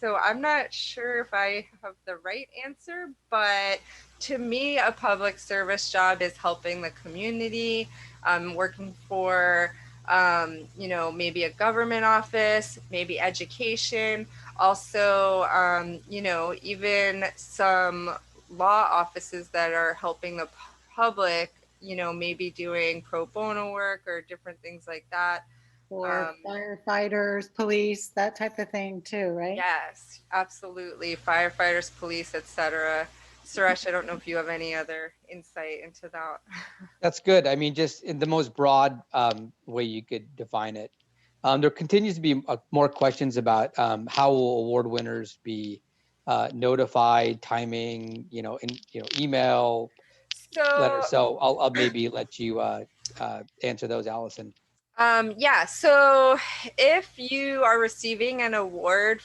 So I'm not sure if I have the right answer, but to me, a public service job is helping the community, working for, maybe a government office, maybe education, also, even some law offices that are helping the public, maybe doing pro bono work or different things like that. Or firefighters, police, that type of thing too, right? Yes, absolutely. Firefighters, police, etc. Suresh, I don't know if you have any other insight into that. That's good. I mean, just in the most broad way you could define it. There continues to be more questions about how will award winners be notified, timing, email, letter. So I'll maybe let you answer those, Allison. So if you are receiving an award,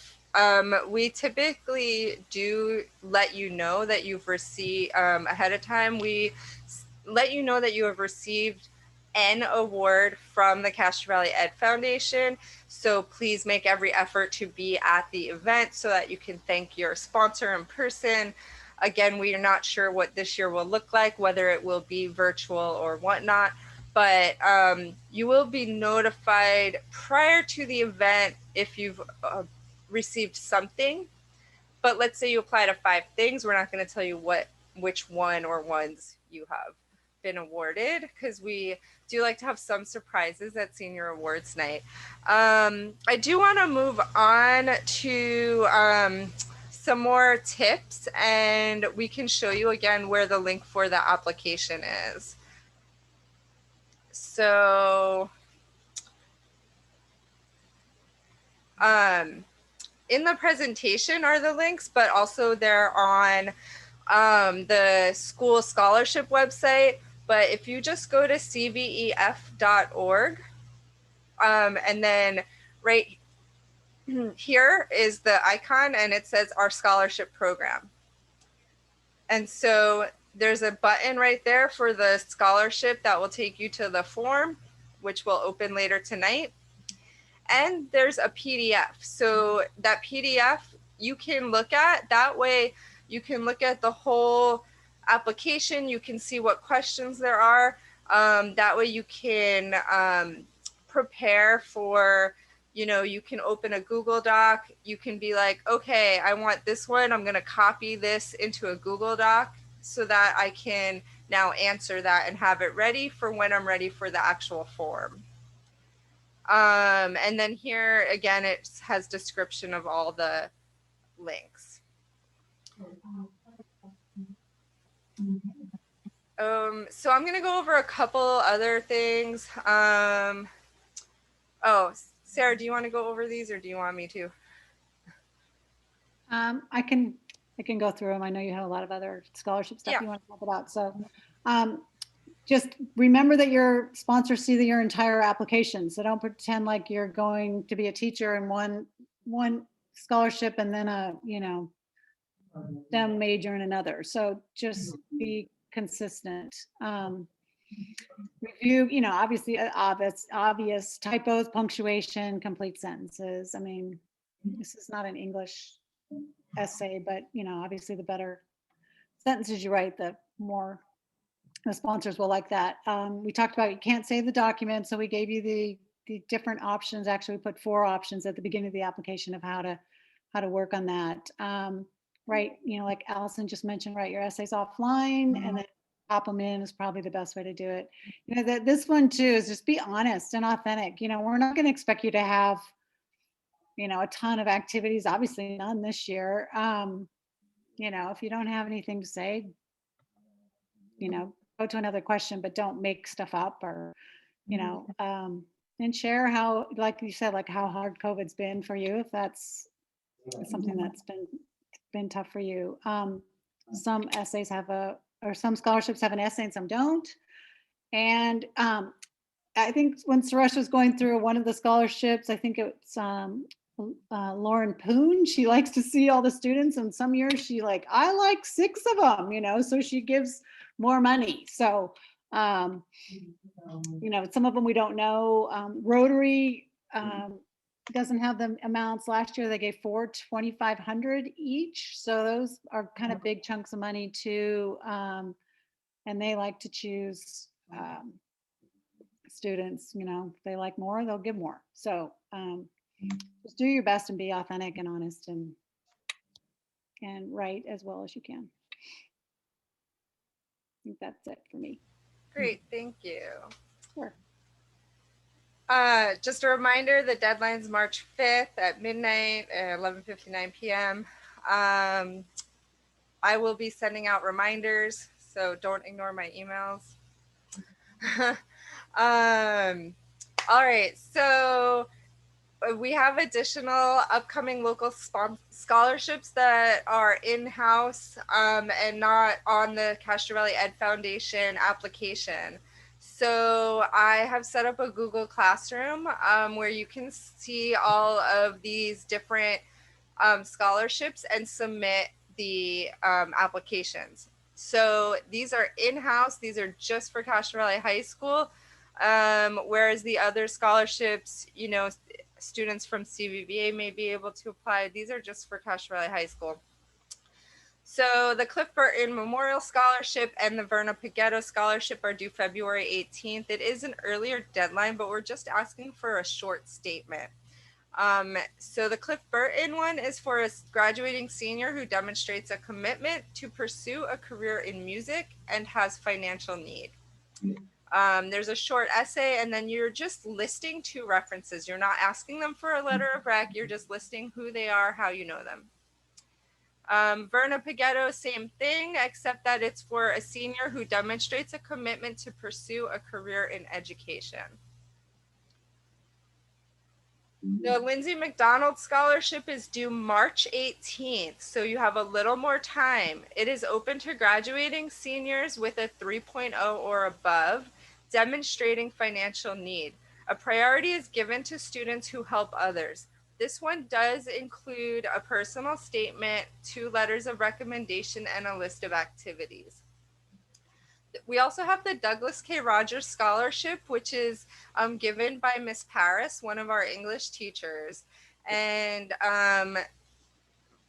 we typically do let you know that you've received ahead of time. let you know that you have received an award from the Castro Valley Ed Foundation. So please make every effort to be at the event so that you can thank your sponsor in person. Again, we are not sure what this year will look like, whether it will be virtual or whatnot, but you will be notified prior to the event if you've received something. But let's say you apply to 5 things, we're not going to tell you which one or ones you have been awarded, because we do like to have some surprises at Senior Awards Night. I do want to move on to some more tips, and we can show you again where the link for the application is. So in the presentation are the links, but also they're on the school scholarship website. But if you just go to cvef.org, and then right here is the icon, and it says our scholarship program. And so there's a button right there for the scholarship that will take you to the form, which will open later tonight. And there's a PDF. So that PDF you can look at. That way you can look at the whole application. You can see what questions there are. That way you can prepare for, you can open a Google Doc. You can be like, okay, I want this one. I'm going to copy this into a Google Doc so that I can now answer that and have it ready for when I'm ready for the actual form. And then here again, it has description of all the links. So I'm going to go over a couple other things. Oh, Sarah, do you want to go over these, or do you want me to? I can go through them. I know you have a lot of other scholarship stuff you want to talk about. So just remember that your sponsors see your entire application. So don't pretend like you're going to be a teacher in one scholarship and then a, STEM major in another. So just be consistent. Review, obviously obvious typos, punctuation, complete sentences. I mean, this is not an English essay, but obviously the better sentences you write, the more the sponsors will like that. We talked about you can't save the document, so we gave you the different options. Actually, we put 4 options at the beginning of the application of how to work on that. Right, like Allison just mentioned, write your essays offline and then pop them in is probably the best way to do it. That this one too is just be honest and authentic. We're not going to expect you to have a ton of activities, obviously none this year. If you don't have anything to say, go to another question, but don't make stuff up, or and share how, like you said, like how hard COVID's been for you, if that's something that's been tough for you. Some essays some scholarships have an essay and some don't. And I think when Suresh was going through one of the scholarships, I think it's Lauren Poon, she likes to see all the students, and some years she I like 6 of them, so she gives more money. So some of them we don't know. Rotary doesn't have the amounts. Last year they gave 2,500 each, so those are kind of big chunks of money too. And they like to choose students, if they like more, they'll give more. So just do your best and be authentic and honest and write as well as you can. I think that's it for me. Great, thank you. Sure. Just a reminder, the deadline's March 5th at midnight at 11:59 p.m. I will be sending out reminders, so don't ignore my emails. All right, so we have additional upcoming local scholarships that are in-house and not on the Castro Valley Ed Foundation application. So I have set up a Google Classroom where you can see all of these different scholarships and submit the applications. So these are in-house, these are just for Castro Valley High School. Whereas the other scholarships, you know, students from CVVA may be able to apply. These are just for Castro Valley High School. So the Cliff Burton Memorial Scholarship and the Verna Pagetto Scholarship are due February 18th. It is an earlier deadline, but we're just asking for a short statement. So the Cliff Burton one is for a graduating senior who demonstrates a commitment to pursue a career in music and has financial need. There's a short essay, and then you're just listing 2 references. You're not asking them for a letter of rec, you're just listing who they are, how you know them. Verna Pagetto, same thing, except that it's for a senior who demonstrates a commitment to pursue a career in education. The Lindsay McDonald Scholarship is due March 18th, so you have a little more time. It is open to graduating seniors with a 3.0 or above, demonstrating financial need. A priority is given to students who help others. This one does include a personal statement, 2 letters of recommendation, and a list of activities. We also have the Douglas K. Rogers Scholarship, which is given by Miss Paris, one of our English teachers. And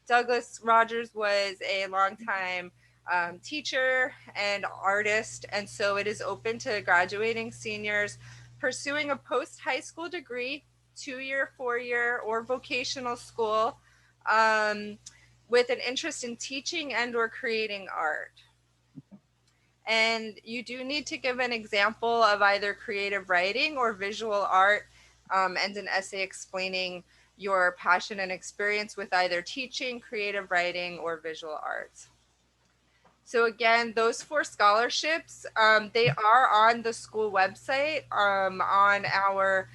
Douglas Rogers was a longtime teacher and artist, and so it is open to graduating seniors pursuing a post-high school degree, 2-year, 4-year, or vocational school with an interest in teaching and or creating art. And you do need to give an example of either creative writing or visual art and an essay explaining your passion and experience with either teaching, creative writing, or visual arts. So again, those 4 scholarships, they are on the school website on our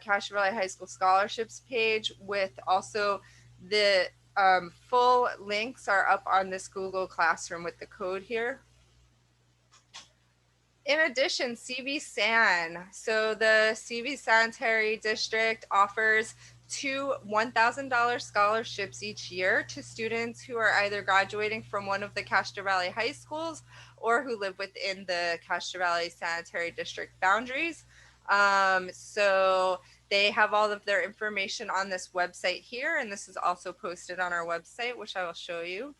Castro Valley High School scholarships page, with also the full links are up on this Google Classroom with the code here. In addition, CV-SAN. So the CV Sanitary District offers 2 $1,000 scholarships each year to students who are either graduating from one of the Castro Valley high schools or who live within the Castro Valley Sanitary District boundaries. So they have all of their information on this website here, and this is also posted on our website, which I will show you.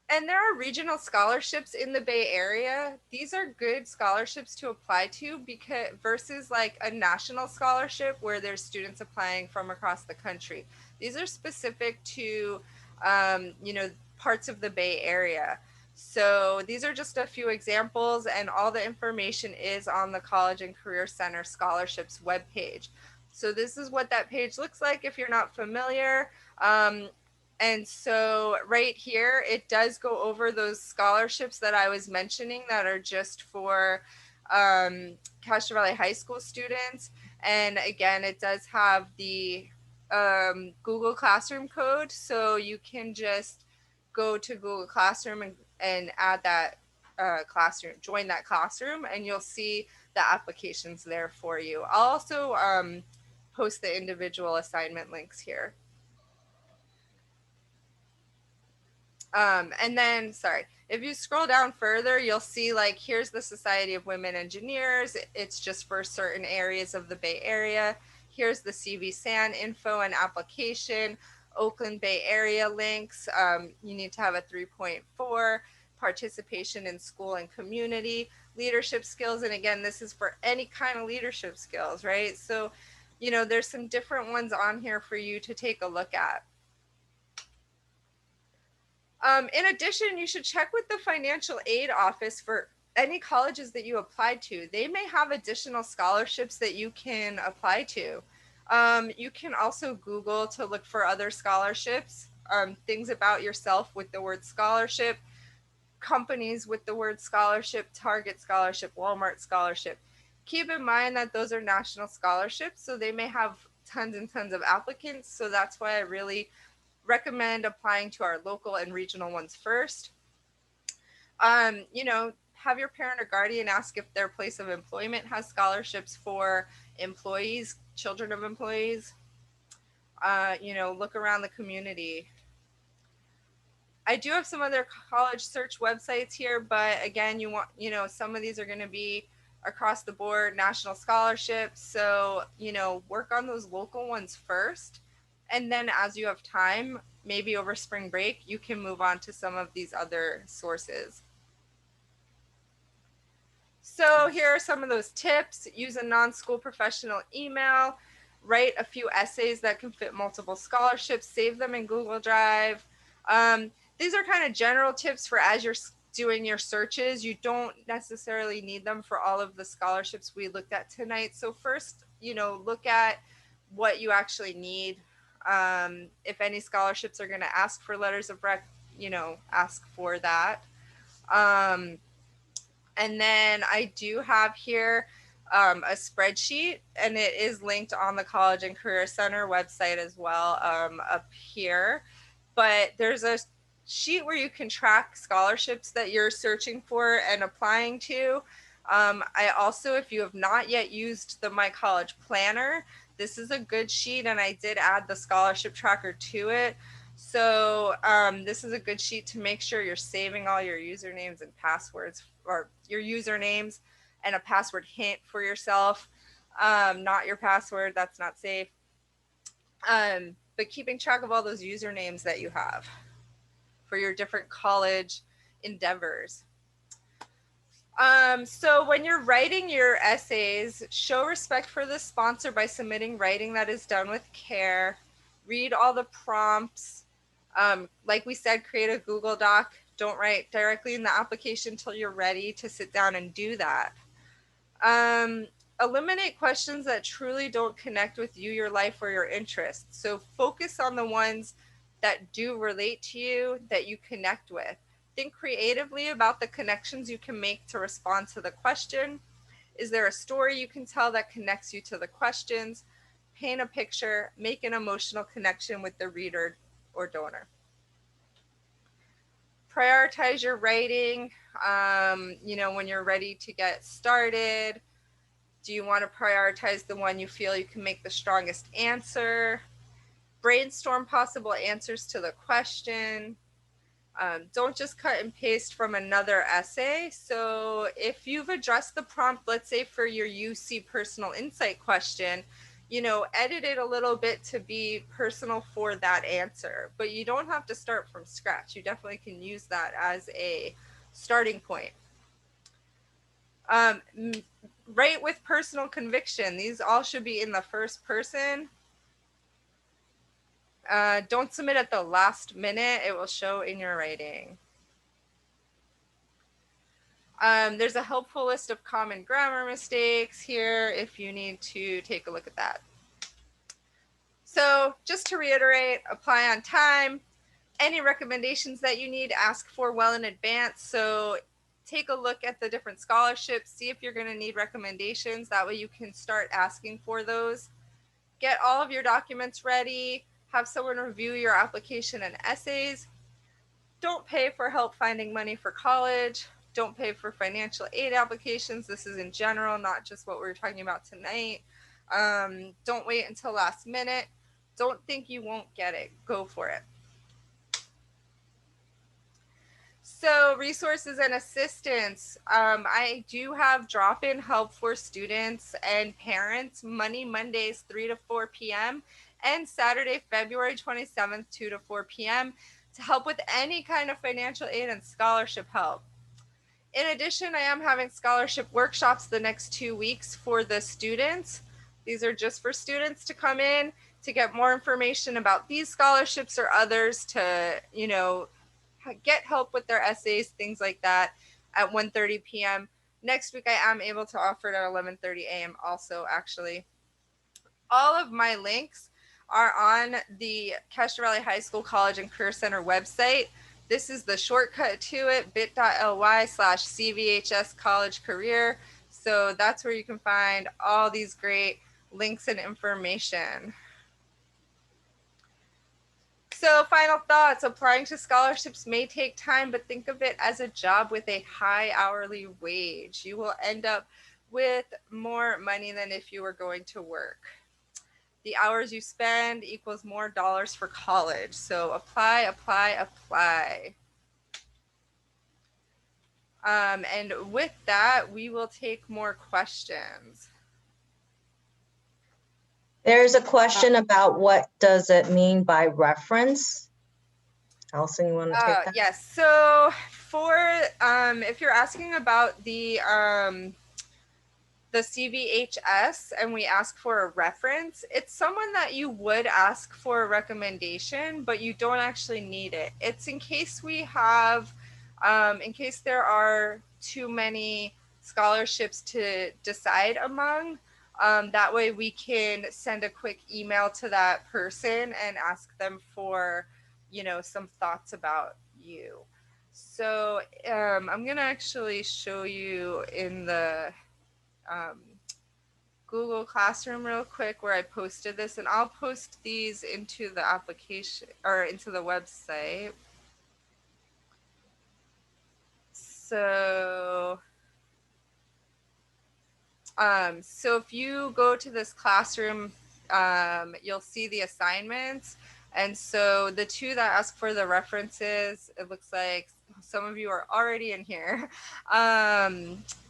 And there are regional scholarships in the Bay Area. These are good scholarships to apply to because versus like a national scholarship where there's students applying from across the country. These are specific to, you know, parts of the Bay Area. So these are just a few examples, and all the information is on the College and Career Center scholarships webpage. So this is what that page looks like if you're not familiar. And so right here, it does go over those scholarships that I was mentioning that are just for Castro Valley High School students. And again, it does have the Google Classroom code. So you can just go to Google Classroom and add that classroom, join that classroom, and you'll see the applications there for you. I'll also post the individual assignment links here. And then, sorry, if you scroll down further, you'll see like, here's the Society of Women Engineers. It's just for certain areas of the Bay Area. Here's the CV-SAN info and application, Oakland Bay Area links. You need to have a 3.4, participation in school and community, leadership skills. And again, this is for any kind of leadership skills, right? So, you know, there's some different ones on here for you to take a look at. In addition, you should check with the financial aid office for any colleges that you applied to. They may have additional scholarships that you can apply to. You can also Google to look for other scholarships, things about yourself with the word scholarship, companies with the word scholarship, Target scholarship, Walmart scholarship. Keep in mind that those are national scholarships, so they may have tons and tons of applicants. So that's why I really recommend applying to our local and regional ones first. You know, have your parent or guardian ask if their place of employment has scholarships for employees, children of employees. You know, look around the community. I do have some other college search websites here, but again, some of these are going to be across the board national scholarships. So, work on those local ones first. And then as you have time, maybe over spring break, you can move on to some of these other sources. So here are some of those tips. Use a non-school professional email. Write a few essays that can fit multiple scholarships. Save them in Google Drive. These are kind of general tips for as you're doing your searches. You don't necessarily need them for all of the scholarships we looked at tonight. So first, look at what you actually need. If any scholarships are going to ask for letters of rec, ask for that. And then I do have here a spreadsheet, and it is linked on the College and Career Center website as well up here. But there's a sheet where you can track scholarships that you're searching for and applying to. I also, if you have not yet used the My College Planner, this is a good sheet, and I did add the scholarship tracker to it. So this is a good sheet to make sure you're saving all your usernames and passwords, or your usernames and a password hint for yourself. Not your password, that's not safe. But keeping track of all those usernames that you have for your different college endeavors. So when you're writing your essays, show respect for the sponsor by submitting writing that is done with care. Read all the prompts. Like we said, create a Google Doc. Don't write directly in the application until you're ready to sit down and do that. Eliminate questions that truly don't connect with you, your life, or your interests. So focus on the ones that do relate to you, that you connect with. Think creatively about the connections you can make to respond to the question. Is there a story you can tell that connects you to the questions? Paint a picture, make an emotional connection with the reader or donor. Prioritize your writing, when you're ready to get started. Do you want to prioritize the one you feel you can make the strongest answer? Brainstorm possible answers to the question. Don't just cut and paste from another essay. So if you've addressed the prompt, let's say for your UC personal insight question, edit it a little bit to be personal for that answer, but you don't have to start from scratch. You definitely can use that as a starting point. Write with personal conviction. These all should be in the first person. Don't submit at the last minute. It will show in your writing. There's a helpful list of common grammar mistakes here if you need to take a look at that. So just to reiterate, apply on time. Any recommendations that you need, ask for well in advance. So take a look at the different scholarships, see if you're going to need recommendations. That way you can start asking for those. Get all of your documents ready. Have someone review your application and essays. Don't pay for help finding money for college. Don't pay for financial aid applications. This is in general, not just what we're talking about tonight. Don't wait until last minute. Don't think you won't get it. Go for it. So resources and assistance. I do have drop-in help for students and parents Monday, Mondays, 3 to 4 p.m. and Saturday, February 27th, 2 to 4 p.m. to help with any kind of financial aid and scholarship help. In addition, I am having scholarship workshops the next 2 weeks for the students. These are just for students to come in to get more information about these scholarships or others, to, get help with their essays, things like that, at 1:30 p.m. Next week, I am able to offer it at 11:30 a.m. also, actually. All of my links are on the Castro Valley High School College and Career Center website. This is the shortcut to it, bit.ly/CVHS College Career. So that's where you can find all these great links and information. So final thoughts, applying to scholarships may take time, but think of it as a job with a high hourly wage. You will end up with more money than if you were going to work. The hours you spend equals more dollars for college. So apply, apply, apply. And with that, we will take more questions. There's a question about what does it mean by reference? Allison, you want to take that? Yes. So for if you're asking about the CVHS and we ask for a reference, it's someone that you would ask for a recommendation, but you don't actually need it. It's in case we have, in case there are too many scholarships to decide among. That way we can send a quick email to that person and ask them for, you know, some thoughts about you. So I'm gonna actually show you in the Google Classroom real quick where I posted this, and I'll post these into the application or into the website. So so if you go to this classroom, you'll see the assignments. And so the two that ask for the references, it looks like some of you are already in here.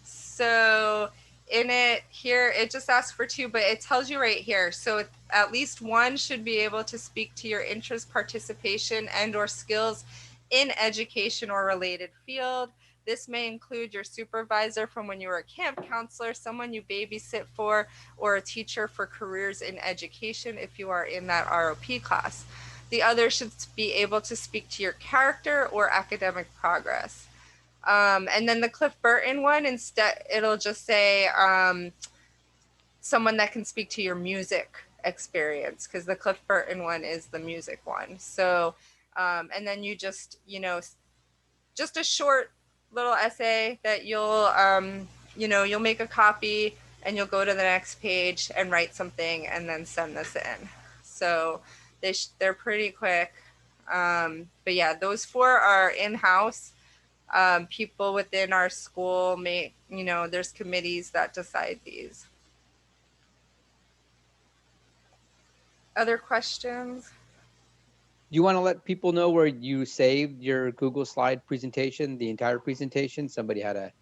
So in it here, it just asks for two, but it tells you right here. So at least one should be able to speak to your interest, participation, and or skills in education or related field. This may include your supervisor from when you were a camp counselor, someone you babysit for, or a teacher for careers in education if you are in that ROP class. The other should be able to speak to your character or academic progress. And then the Cliff Burton one, instead, it'll just say someone that can speak to your music experience, because the Cliff Burton one is the music one. So, and then you just, you know, just a short little essay that you'll, you know, you'll make a copy and you'll go to the next page and write something and then send this in. So they're pretty quick. But yeah, those four are in-house. People within our school may, you know, there's committees that decide these. Other questions? Do you want to let people know where you saved your Google slide presentation, the entire presentation? Somebody had a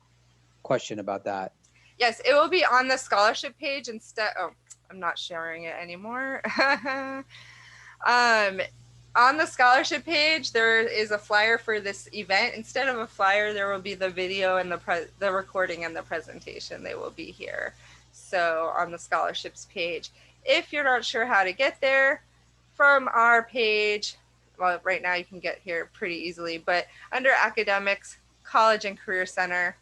question about that. Yes, it will be on the scholarship page instead. Oh, I'm not sharing it anymore. On the scholarship page, there is a flyer for this event. Instead of a flyer, there will be the video and the recording and the presentation. They will be here. So on the scholarships page, if you're not sure how to get there, from our page, well, right now you can get here pretty easily, but under academics, college and career center,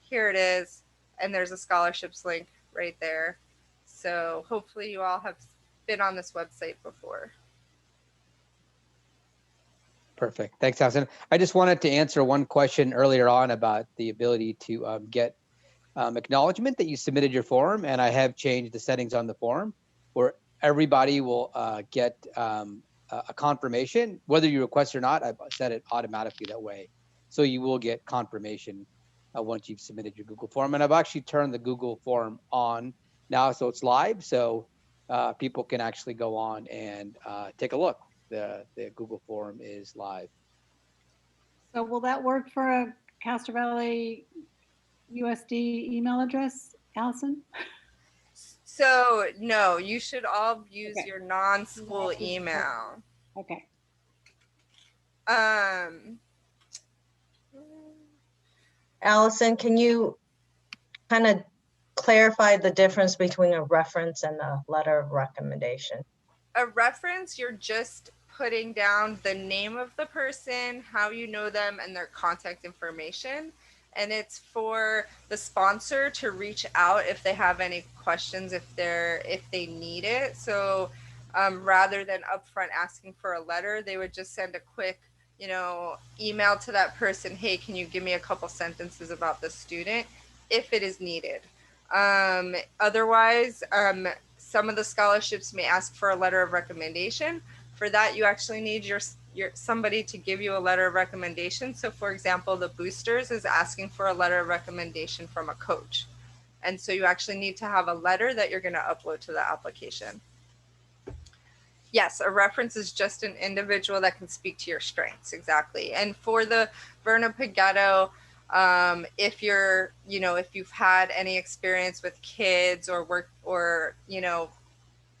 here it is. And there's a scholarships link right there. So hopefully you all have been on this website before. Perfect. Thanks, Allison. I just wanted to answer one question earlier on about the ability to get acknowledgement that you submitted your form. And I have changed the settings on the form where everybody will get a confirmation, whether you request or not. I've set it automatically that way. So you will get confirmation once you've submitted your Google form. And I've actually turned the Google form on now, so it's live. So people can actually go on and take a look. The Google form is live. So will that work for a Castro Valley USD email address, Allison? So no, you should all use your non-school email. Okay. Allison, can you kind of clarify the difference between a reference and a letter of recommendation? A reference, you're just putting down the name of the person, how you know them, and their contact information. And it's for the sponsor to reach out if they have any questions, if they need it. So rather than upfront asking for a letter, they would just send a quick, you know, email to that person. Hey, can you give me a couple sentences about the student if it is needed? Otherwise, some of the scholarships may ask for a letter of recommendation. For that, you actually need your somebody to give you a letter of recommendation. So for example, the boosters is asking for a letter of recommendation from a coach. And so you actually need to have a letter that you're going to upload to the application. Yes, a reference is just an individual that can speak to your strengths. Exactly. And for the Verna Pagetto, if you're, if you've had any experience with kids or work or,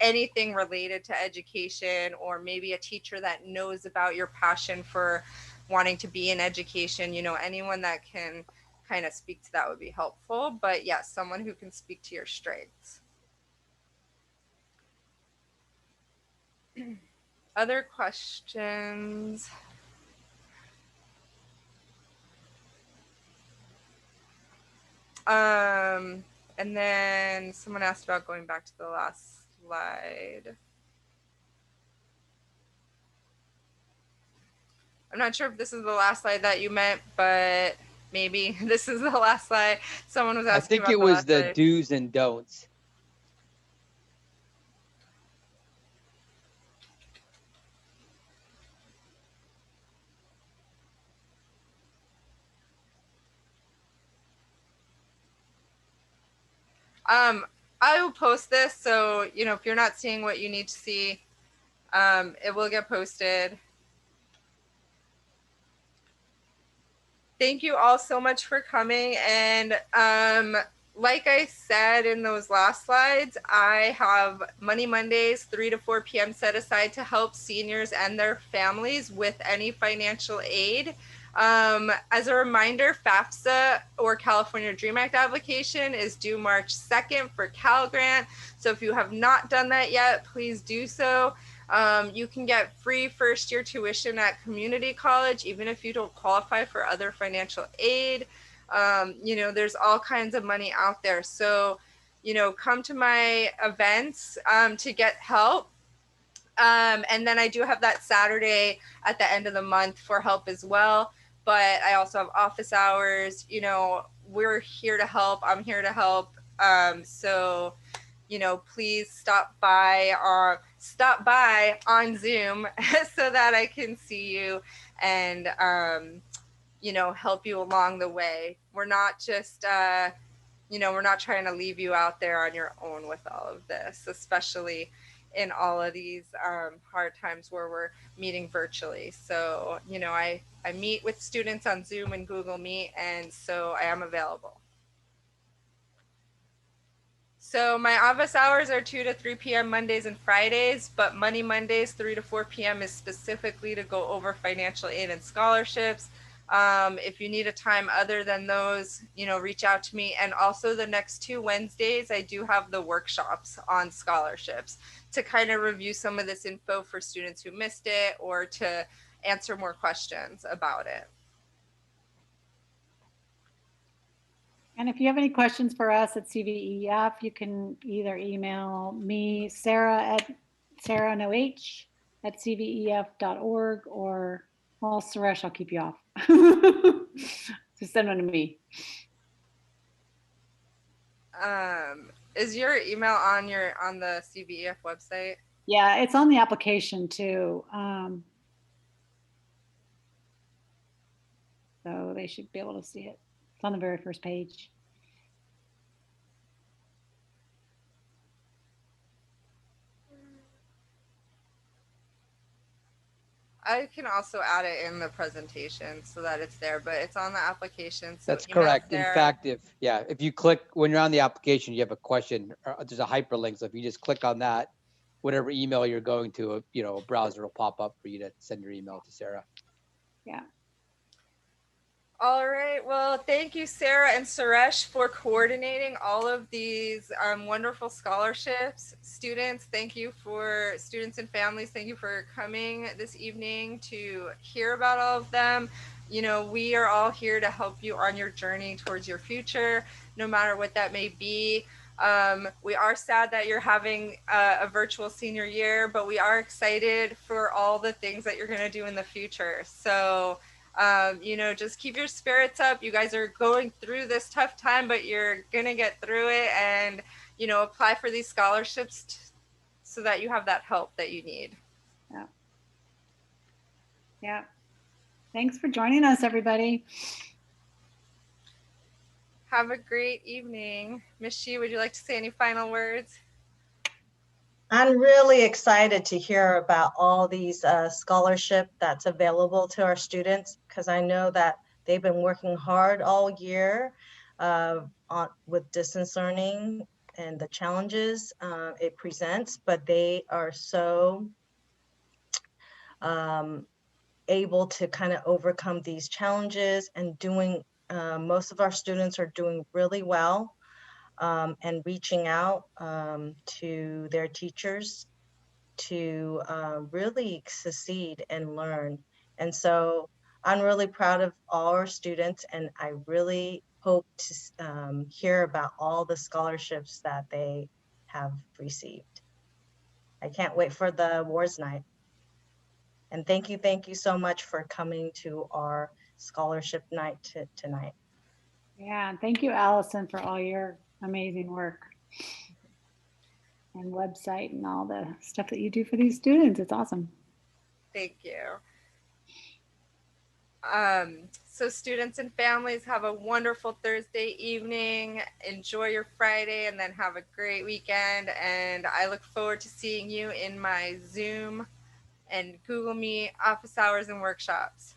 anything related to education, or maybe a teacher that knows about your passion for wanting to be in education, anyone that can kind of speak to that would be helpful. But yes, someone who can speak to your strengths. Other questions? And then someone asked about going back to the last slide. I'm not sure if this is the last slide that you meant, but maybe this is the last slide. Someone was I asking think about it the was last the slide. do's and don'ts. I will post this, so if you're not seeing what you need to see, it will get posted. Thank you all so much for coming. And like I said in those last slides, I have Money Mondays 3 to 4 p.m. set aside to help seniors and their families with any financial aid. As a reminder, FAFSA or California Dream Act application is due March 2nd for Cal Grant. So if you have not done that yet, please do so. You can get free first-year tuition at community college, even if you don't qualify for other financial aid. There's all kinds of money out there. So, come to my events to get help. And then I do have that Saturday at the end of the month for help as well. But I also have office hours. We're here to help. I'm here to help. So, please stop by on Zoom so that I can see you and, help you along the way. We're not just, we're not trying to leave you out there on your own with all of this, especially in all of these hard times where we're meeting virtually. So, I meet with students on Zoom and Google Meet, and so I am available. So my office hours are 2 to 3 p.m. Mondays and Fridays, but Money Mondays 3 to 4 p.m. is specifically to go over financial aid and scholarships. If you need a time other than those, reach out to me. And also the next 2 Wednesdays, I do have the workshops on scholarships to kind of review some of this info for students who missed it or to answer more questions about it. And if you have any questions for us at CVEF, you can either email me, Sarah at cvef.org, or, well, Suresh, I'll keep you off. Just send one to me. Is your email on the CVEF website? Yeah, it's on the application too. So they should be able to see it. It's on the very first page. I can also add it in the presentation so that it's there, but it's on the application. So That's correct. In fact, if you click, when you're on the application, you have a question, there's a hyperlink. So if you just click on that, whatever email you're going to, a browser will pop up for you to send your email to Sarah. Yeah. All right. Well, thank you, Sarah and Suresh, for coordinating all of these wonderful scholarships. Students, thank you for students and families. Thank you for coming this evening to hear about all of them. We are all here to help you on your journey towards your future, no matter what that may be. We are sad that you're having a virtual senior year, but we are excited for all the things that you're going to do in the future. So, just keep your spirits up. You guys are going through this tough time, but you're going to get through it, and, apply for these scholarships so that you have that help that you need. Yeah. Yeah. Thanks for joining us, everybody. Have a great evening. Miss Shi, would you like to say any final words? I'm really excited to hear about all these scholarship that's available to our students, because I know that they've been working hard all year with distance learning and the challenges it presents, but they are so able to kind of overcome these challenges and doing, most of our students are doing really well and reaching out to their teachers to really succeed and learn. And so I'm really proud of all our students, and I really hope to hear about all the scholarships that they have received. I can't wait for the awards night. And thank you so much for coming to our scholarship night tonight. Yeah, thank you, Allison, for all your amazing work and website and all the stuff that you do for these students. It's awesome. Thank you. So students and families, have a wonderful Thursday evening. Enjoy your Friday and then have a great weekend. And I look forward to seeing you in my Zoom and Google Meet office hours and workshops.